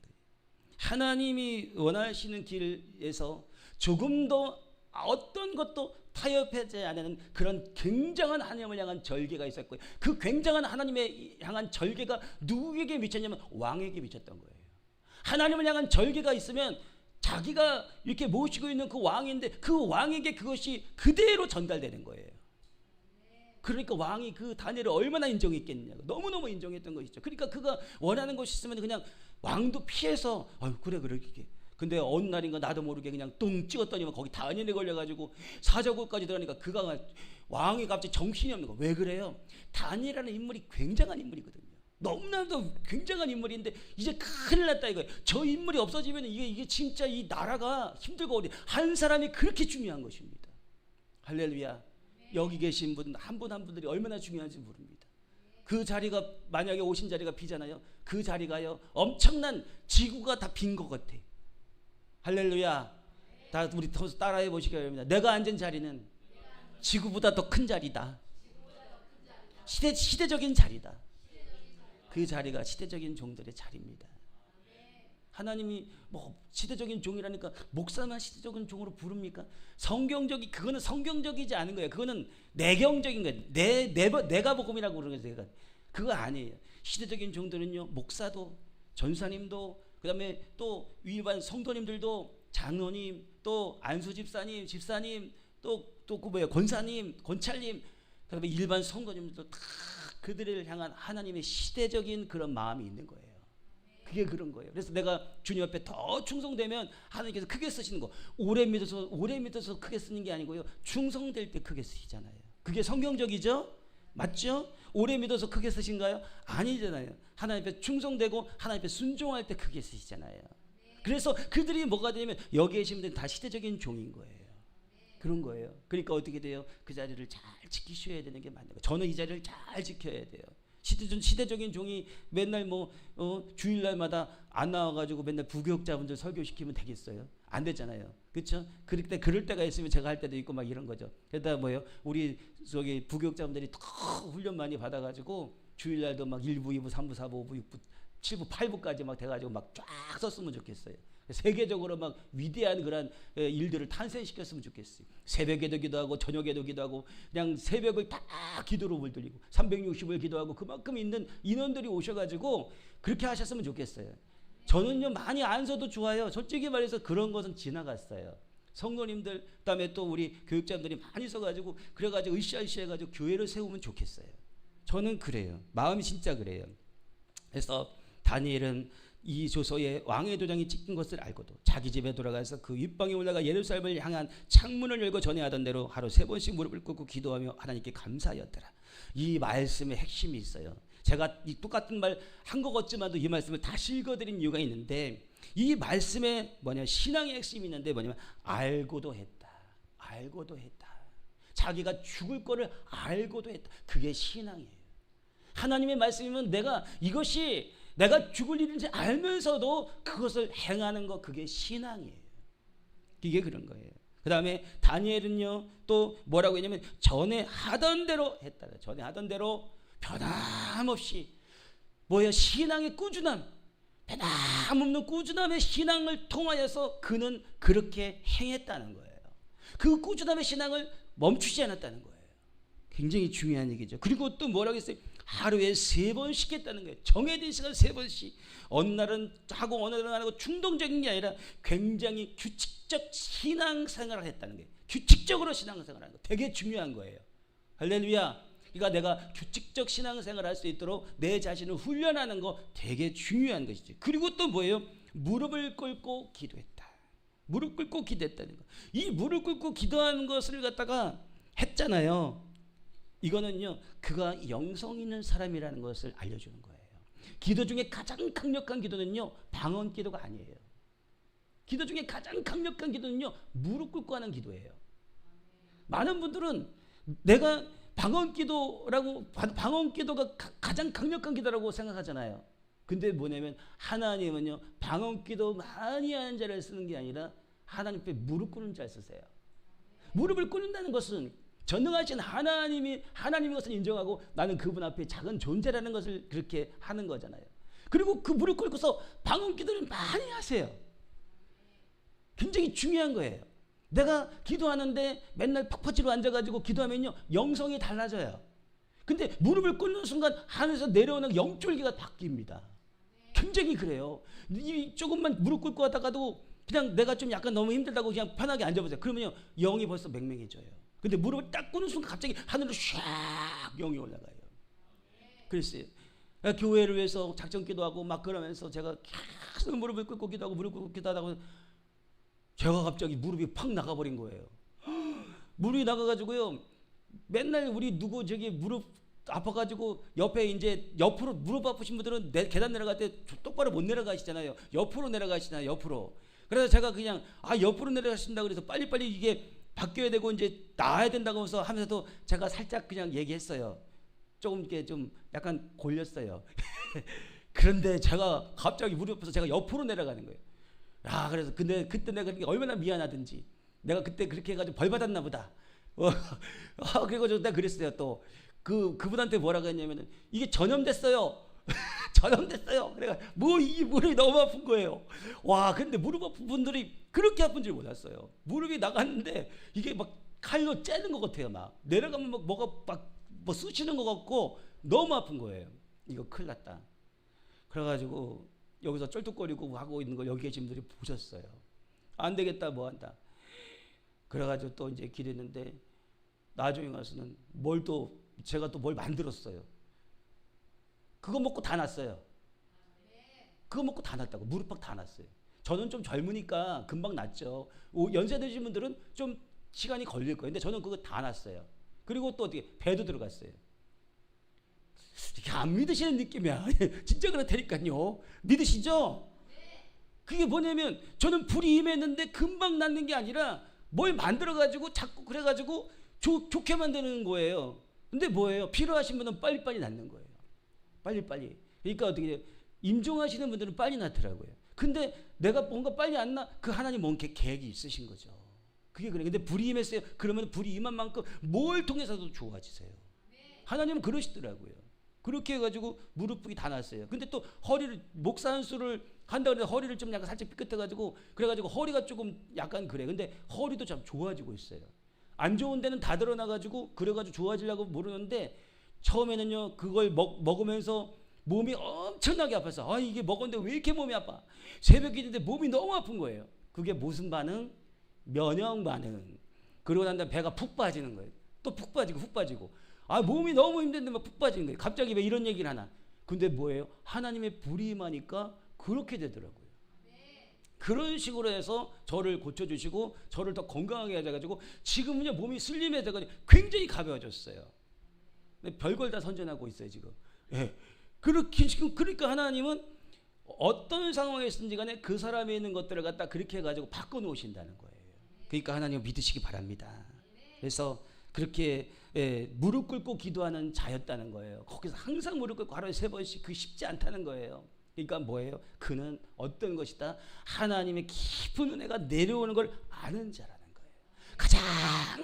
하나님이 원하시는 길에서 조금도 어떤 것도 타협하지 않는 그런 굉장한 하나님을 향한 절개가 있었고요. 그 굉장한 하나님의 향한 절개가 누구에게 미쳤냐면 왕에게 미쳤던 거예요. 하나님을 향한 절개가 있으면 자기가 이렇게 모시고 있는 그 왕인데 그 왕에게 그것이 그대로 전달되는 거예요. 그러니까 왕이 그 다니엘을 얼마나 인정했겠느냐고 너무너무 인정했던 것이죠. 그러니까 그가 원하는 것이 있으면 그냥 왕도 피해서 그래 이렇게. 근데 어느 날인가 나도 모르게 그냥 뚱 찍었더니 거기 다니엘에 걸려가지고 사자굴까지 들어가니까 그가 왕이 갑자기 정신이 없는 거. 왜 그래요? 다니엘이라는 인물이 굉장한 인물이거든요. 너무나도 굉장한 인물인데 이제 큰일 났다 이거예요. 저 인물이 없어지면 이게 진짜 이 나라가 힘들고 어려워. 한 사람이 그렇게 중요한 것입니다. 할렐루야. 여기 계신 분 한 분 한 분들이 얼마나 중요한지 모릅니다. 그 자리가 만약에 오신 자리가 비잖아요. 그 자리가요 엄청난 지구가 다 빈 것 같아. 할렐루야. 다 우리 따라해 보시기 바랍니다. 내가 앉은 자리는 지구보다 더 큰 자리다. 시대적인 자리다. 그 자리가 시대적인 종들의 자리입니다. 하나님이 뭐 시대적인 종이라니까 목사만 시대적인 종으로 부릅니까? 그거는 성경적이지 않은 거예요. 그거는 내경적인 거예요. 내가 복음이라고 그러는 거예요. 그거 아니에요. 시대적인 종들은요 목사도 전사님도 그다음에 또 일반 성도님들도 장로님 또 안수 집사님 또 권사님 권찰님 그다음에 일반 성도님들도 다 그들을 향한 하나님의 시대적인 그런 마음이 있는 거예요. 그게 그런 거예요. 그래서 내가 주님 앞에 더 충성되면 하나님께서 크게 쓰시는 거. 오래 믿어서 크게 쓰는 게 아니고요. 충성될 때 크게 쓰시잖아요. 그게 성경적이죠? 맞죠? 오래 믿어서 크게 쓰신가요? 아니잖아요. 하나님 앞에 충성되고 하나님 앞에 순종할 때 크게 쓰시잖아요. 그래서 그들이 뭐가 되냐면 여기 계신 분들은 다 시대적인 종인 거예요. 그런 거예요. 그러니까 어떻게 돼요? 그 자리를 잘 지키셔야 되는 게 맞는 거예요. 저는 이 자리를 잘 지켜야 돼요. 시대적인 종이 맨날 주일날마다 안 나와가지고 맨날 부교육자분들 설교시키면 되겠어요? 안 되잖아요. 그렇죠? 그럴 때가 있으면 제가 할 때도 있고 막 이런 거죠. 그러다 우리 저기 부교육자분들이 더 훈련 많이 받아가지고 주일날도 막 1부, 2부, 3부, 4부, 5부, 6부, 7부, 8부까지 막 돼가지고 막 쫙 썼으면 좋겠어요. 세계적으로 막 위대한 그런 일들을 탄생시켰으면 좋겠어요. 새벽에도 기도하고 저녁에도 기도하고 그냥 새벽을 다 기도로 물들이고 360을 기도하고 그만큼 있는 인원들이 오셔가지고 그렇게 하셨으면 좋겠어요. 저는요 많이 안 써도 좋아요. 솔직히 말해서 그런 것은 지나갔어요. 성도님들 그다음에 또 우리 교육자들이 많이 써가지고 그래가지고 으쌰으쌰 해가지고 교회를 세우면 좋겠어요. 저는 그래요. 마음이 진짜 그래요. 그래서 다니엘은 이 조서에 왕의 도장이 찍힌 것을 알고도 자기 집에 돌아가서 그 윗방에 올라가 예루살렘을 향한 창문을 열고 전에하던 대로 하루 3번씩 무릎을 꿇고 기도하며 하나님께 감사하였더라. 이 말씀의 핵심이 있어요. 제가 이 똑같은 말 한 것 같지만도 이 말씀을 다시 읽어드린 이유가 있는데, 이 말씀에 신앙의 핵심이 있는데 뭐냐면 알고도 했다. 알고도 했다. 자기가 죽을 거를 알고도 했다. 그게 신앙이에요. 하나님의 말씀이면 이것이 내가 죽을 일인지 알면서도 그것을 행하는 거, 그게 신앙이에요. 이게 그런 거예요. 그 다음에 다니엘은요 또 뭐라고 했냐면 전에 하던 대로 했다. 전에 하던 대로 변함없이 신앙의 꾸준함, 변함없는 꾸준함의 신앙을 통하여서 그는 그렇게 행했다는 거예요. 그 꾸준함의 신앙을 멈추지 않았다는 거예요. 굉장히 중요한 얘기죠. 그리고 또 뭐라고 했어요? 하루에 3번씩 했다는 거예요. 정해진 시간 3번씩. 어느 날은 하고 어느 날은 안 하고 충동적인 게 아니라 굉장히 규칙적 신앙생활을 했다는 거예요. 규칙적으로 신앙생활을 하는 거 되게 중요한 거예요. 할렐루야. 그러니까 내가 규칙적 신앙생활을 할 수 있도록 내 자신을 훈련하는 거 되게 중요한 것이지. 그리고 또 무릎을 꿇고 기도했다. 무릎 꿇고 기도했다는 거. 이 무릎 꿇고 기도하는 것을 갖다가 했잖아요. 이거는요 그가 영성 있는 사람이라는 것을 알려주는 거예요. 기도 중에 가장 강력한 기도는요 방언 기도가 아니에요. 기도 중에 가장 강력한 기도는요 무릎 꿇고 하는 기도예요. 많은 분들은 내가 방언 기도가 가장 강력한 기도라고 생각하잖아요. 근데 뭐냐면 하나님은요 방언 기도 많이 하는 자를 쓰는 게 아니라 하나님 앞에 무릎 꿇는 자를 쓰세요. 무릎을 꿇는다는 것은 전능하신 하나님인 것을 인정하고 나는 그분 앞에 작은 존재라는 것을 그렇게 하는 거잖아요. 그리고 그 무릎 꿇고서 방언 기도를 많이 하세요. 굉장히 중요한 거예요. 내가 기도하는데 맨날 팍팍지로 앉아가지고 기도하면요 영성이 달라져요. 근데 무릎을 꿇는 순간 하늘에서 내려오는 영줄기가 바뀝니다. 굉장히 그래요. 조금만 무릎 꿇고 하다가도 그냥 내가 좀 약간 너무 힘들다고 그냥 편하게 앉아보세요. 그러면요 영이 벌써 맹맹해져요. 근데 무릎을 딱 꿇는 순간 갑자기 하늘로 샥 영이 올라가요. 그랬어요. 교회를 위해서 작전 기도하고 막 그러면서 제가 계속 무릎을 꿇고 기도하고 무릎 꿇고 기도하다가 제가 갑자기 무릎이 팍 나가버린 거예요. 무릎이 나가가지고요 맨날 우리 무릎 아파가지고 옆에 이제 옆으로 무릎 아프신 분들은 계단 내려갈 때 똑바로 못 내려가시잖아요. 옆으로 내려가시잖아요. 옆으로. 그래서 제가 그냥 옆으로 내려가신다 그래서 빨리빨리 이게 바뀌어야 되고 이제 나아야 된다고 해서 하면서도 제가 살짝 그냥 얘기했어요. 조금 이렇게 좀 약간 골렸어요. 그런데 제가 갑자기 무릎 아파서 제가 옆으로 내려가는 거예요. 그래서 근데 그때 내가 얼마나 미안하든지 내가 그때 그렇게 해가지고 벌 받았나 보다. 그래가지고 내가 그랬어요. 또 그분한테 뭐라고 했냐면은 이게 전염됐어요. 전염됐어요. 그래가 이 무릎이 너무 아픈 거예요. 근데 무릎 아픈 분들이 그렇게 아픈 줄 몰랐어요. 무릎이 나갔는데 이게 막 칼로 째는 것 같아요. 막 내려가면 뭐가 막 쑤시는 것 같고 너무 아픈 거예요. 이거 큰일 났다. 그래가지고 여기서 쩔뚝거리고 하고 있는 걸 여기 계신 분들이 보셨어요. 안 되겠다, 뭐 한다. 그래가지고 또 이제 기도했는데 나중에 가서는 제가 또 뭘 만들었어요. 그거 먹고 다 났어요. 그거 먹고 다 났다고. 무릎팍 다 났어요. 저는 좀 젊으니까 금방 났죠. 연세 드신 분들은 좀 시간이 걸릴 거예요. 근데 저는 그거 다 났어요. 그리고 또 어떻게 배도 들어갔어요. 이게 안 믿으시는 느낌이야. 진짜 그렇다니까요. 믿으시죠? 그게 뭐냐면 저는 불이 임했는데 금방 낫는 게 아니라 뭘 만들어가지고 자꾸 그래가지고 좋게 만드는 거예요. 근데 뭐예요? 필요하신 분은 빨리빨리 낫는 거예요. 빨리빨리. 그러니까 어떻게 임종하시는 분들은 빨리 낫더라고요. 근데 내가 뭔가 빨리 안 나? 그 하나님 뭔 계획이 있으신 거죠. 그게 그래. 근데 불이 임했어요. 그러면 불이 임한 만큼 뭘 통해서도 좋아지세요. 하나님은 그러시더라고요. 그렇게 해가지고 무릎이 다 났어요. 근데 또 목산수를 한다고 해서 허리를 좀 약간 살짝 삐끗해가지고 그래가지고 허리가 조금 약간 그래. 근데 허리도 참 좋아지고 있어요. 안 좋은 데는 다 드러나가지고 그래가지고 좋아지려고 모르는데 처음에는요 그걸 먹으면서 몸이 엄청나게 아파서 이게 먹었는데 왜 이렇게 몸이 아파? 새벽 기도인데 몸이 너무 아픈 거예요. 그게 무슨 반응? 면역 반응. 그러고 난 다음에 배가 푹 빠지는 거예요. 또 푹 빠지고 몸이 너무 힘든데 막 푹 빠지는 거예요. 갑자기 왜 이런 얘기를 하나? 근데 뭐예요? 하나님의 불이 임하니까 그렇게 되더라고요. 그런 식으로 해서 저를 고쳐주시고 저를 더 건강하게 해가지고 지금은요 몸이 슬림해져가지고 굉장히 가벼워졌어요. 별걸 다 선전하고 있어요 지금. 예. 그렇게 지금 그러니까 하나님은 어떤 상황에 있든지 간에 그 사람에 있는 것들을 갖다 그렇게 해가지고 바꿔놓으신다는 거예요. 그러니까 하나님을 믿으시기 바랍니다. 그래서 그렇게 무릎 꿇고 기도하는 자였다는 거예요. 거기서 항상 무릎 꿇고 하루에 3번씩 그 쉽지 않다는 거예요. 그러니까 뭐예요? 그는 어떤 것이다? 하나님의 깊은 은혜가 내려오는 걸 아는 자라는 거예요. 가장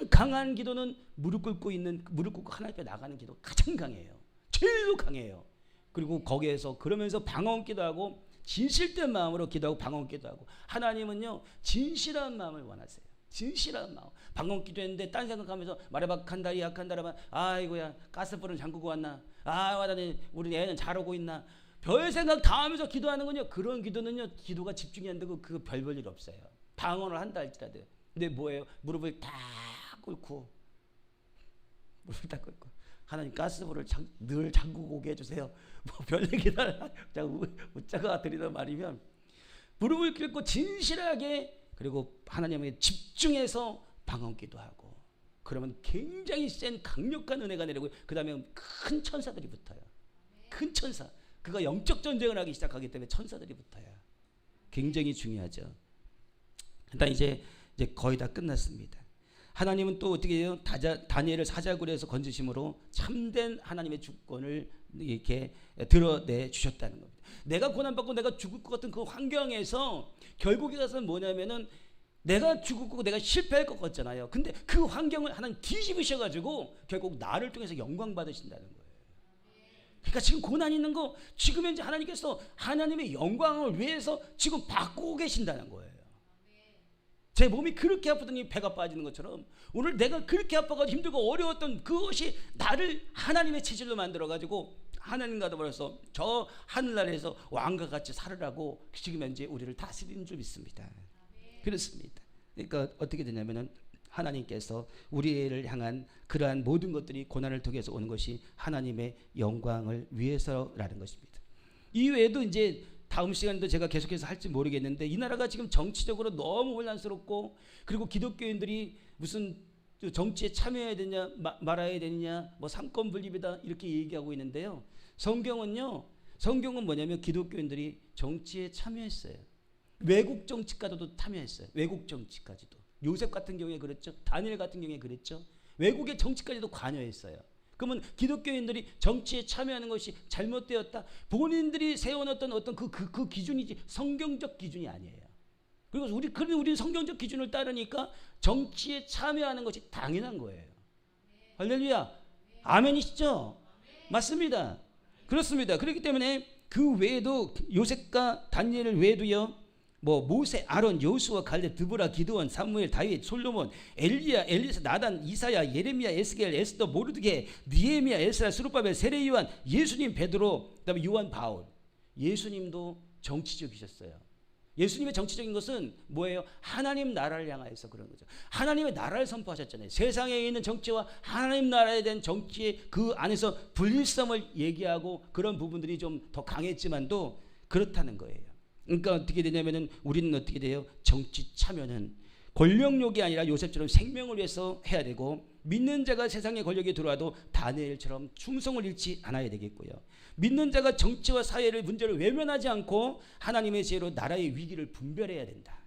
강한 기도는 무릎 꿇고 하나님 앞에 나가는 기도 가장 강해요. 제일 강해요. 그리고 거기에서 그러면서 방언 기도하고 진실된 마음으로 기도하고 방언 기도하고 하나님은요 진실한 마음을 원하세요. 진실한 마음. 방언 기도했는데 딴 생각하면서 말해봐 간다리 약한다라면 아이고야 가스불은 잠그고 왔나? 하나님 우리 애는 잘오고 있나? 별 생각 다 하면서 기도하는군요. 그런 기도는요 기도가 집중이 안 되고 그 별 볼 일 없어요. 방언을 한다 할지라도. 근데 뭐예요? 무릎을 딱 꿇고 하나님 가스불을 늘 잠그고 오게 해주세요. 뭐 별 얘기다 웃자가 드리는 말이면 무릎을 꿇고 진실하게 그리고 하나님에게 집중해서 방언 기도하고 그러면 굉장히 센 강력한 은혜가 내리고 그 다음에 큰 천사들이 붙어요. 큰 천사. 그가 영적 전쟁을 하기 시작하기 때문에 천사들이 붙어요. 굉장히 중요하죠. 일단 이제 거의 다 끝났습니다. 하나님은 또 어떻게 해요? 다니엘을 사자굴에서 건지심으로 참된 하나님의 주권을 이렇게 드러내 주셨다는 겁니다. 내가 고난받고 내가 죽을 것 같은 그 환경에서 결국에 가서는 뭐냐면은 내가 죽을 거고 내가 실패할 것 같잖아요. 근데 그 환경을 하나님 뒤집으셔가지고 결국 나를 통해서 영광 받으신다는 거예요. 그러니까 지금 고난 있는 거 지금 현재 하나님께서 하나님의 영광을 위해서 지금 바꾸고 계신다는 거예요. 제 몸이 그렇게 아프더니 배가 빠지는 것처럼 오늘 내가 그렇게 아파가지고 힘들고 어려웠던 그것이 나를 하나님의 체질로 만들어가지고 하나님과 더불어서 저 하늘나라에서 왕과 같이 살으라고 지금 현재 우리를 다스리는 줄 믿습니다. 그렇습니다. 그러니까 어떻게 되냐면은 하나님께서 우리를 향한 그러한 모든 것들이 고난을 통해서 오는 것이 하나님의 영광을 위해서라는 것입니다. 이외에도 이제 다음 시간에도 제가 계속해서 할지 모르겠는데 이 나라가 지금 정치적으로 너무 혼란스럽고 그리고 기독교인들이 무슨 정치에 참여해야 되냐 말아야 되느냐 뭐 삼권 분립이다 이렇게 얘기하고 있는데요. 성경은 뭐냐면 기독교인들이 정치에 참여했어요. 외국 정치까지도 참여했어요. 외국 정치까지도. 요셉 같은 경우에 그랬죠. 다니엘 같은 경우에 그랬죠. 외국의 정치까지도 관여했어요. 그러면 기독교인들이 정치에 참여하는 것이 잘못되었다. 본인들이 세워놓던 어떤 그 기준이지 성경적 기준이 아니에요. 그리고 우리는 성경적 기준을 따르니까 정치에 참여하는 것이 당연한 거예요. 할렐루야. 아멘이시죠? 맞습니다. 그렇습니다. 그렇기 때문에 그 외에도 요셉과 다니엘 외에도요. 뭐 모세, 아론, 여호수아, 갈렙, 드보라, 기드온, 사무엘, 다윗, 솔로몬, 엘리야, 엘리사, 나단, 이사야, 예레미야, 에스겔, 에스더, 모르드게, 느헤미야, 에스라, 스룹바벨, 세례 요한, 예수님, 베드로, 그다음에 요한, 바울. 예수님도 정치적이셨어요. 예수님의 정치적인 것은 뭐예요? 하나님 나라를 향하여서 그런 거죠. 하나님의 나라를 선포하셨잖아요. 세상에 있는 정치와 하나님 나라에 대한 정치의 그 안에서 분리성을 얘기하고 그런 부분들이 좀 더 강했지만도 그렇다는 거예요. 그러니까 어떻게 되냐면은 우리는 어떻게 돼요? 정치 참여는 권력욕이 아니라 요셉처럼 생명을 위해서 해야 되고 믿는 자가 세상의 권력에 들어와도 다니엘처럼 충성을 잃지 않아야 되겠고요. 믿는 자가 정치와 사회를 문제를 외면하지 않고 하나님의 지혜로 나라의 위기를 분별해야 된다.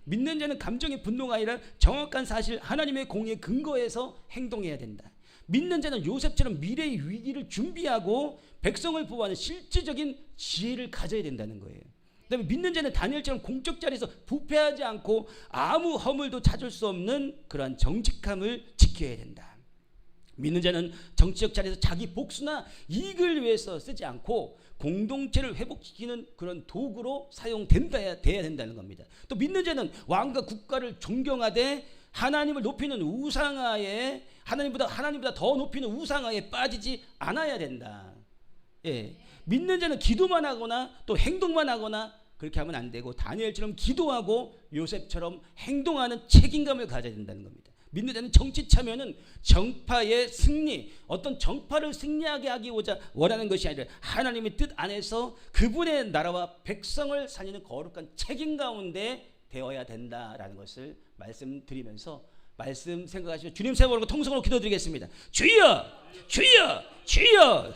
믿는 자는 감정의 분노가 아니라 정확한 사실 하나님의 공의에 근거해서 행동해야 된다. 믿는 자는 요셉처럼 미래의 위기를 준비하고 백성을 보호하는 실질적인 지혜를 가져야 된다는 거예요. 그다음에 믿는 자는 다니엘처럼 공적 자리에서 부패하지 않고 아무 허물도 찾을 수 없는 그러한 정직함을 지켜야 된다. 믿는 자는 정치적 자리에서 자기 복수나 이익을 위해서 쓰지 않고 공동체를 회복시키는 그런 도구로 사용돼야 된다는 겁니다. 또 믿는 자는 왕과 국가를 존경하되 하나님을 높이는 우상화에 하나님보다 더 높이는 우상화에 빠지지 않아야 된다. 예. 믿는 자는 기도만 하거나 또 행동만 하거나 그렇게 하면 안 되고 다니엘처럼 기도하고 요셉처럼 행동하는 책임감을 가져야 된다는 겁니다. 믿는 자는 정치 참여는 정파의 승리, 어떤 정파를 승리하게 하기보다 원하는 것이 아니라 하나님의 뜻 안에서 그분의 나라와 백성을 살리는 거룩한 책임 가운데 되어야 된다라는 것을 말씀드리면서 말씀 생각하시고 주님 세워보고 통성으로 기도드리겠습니다. 주여 주여 주여.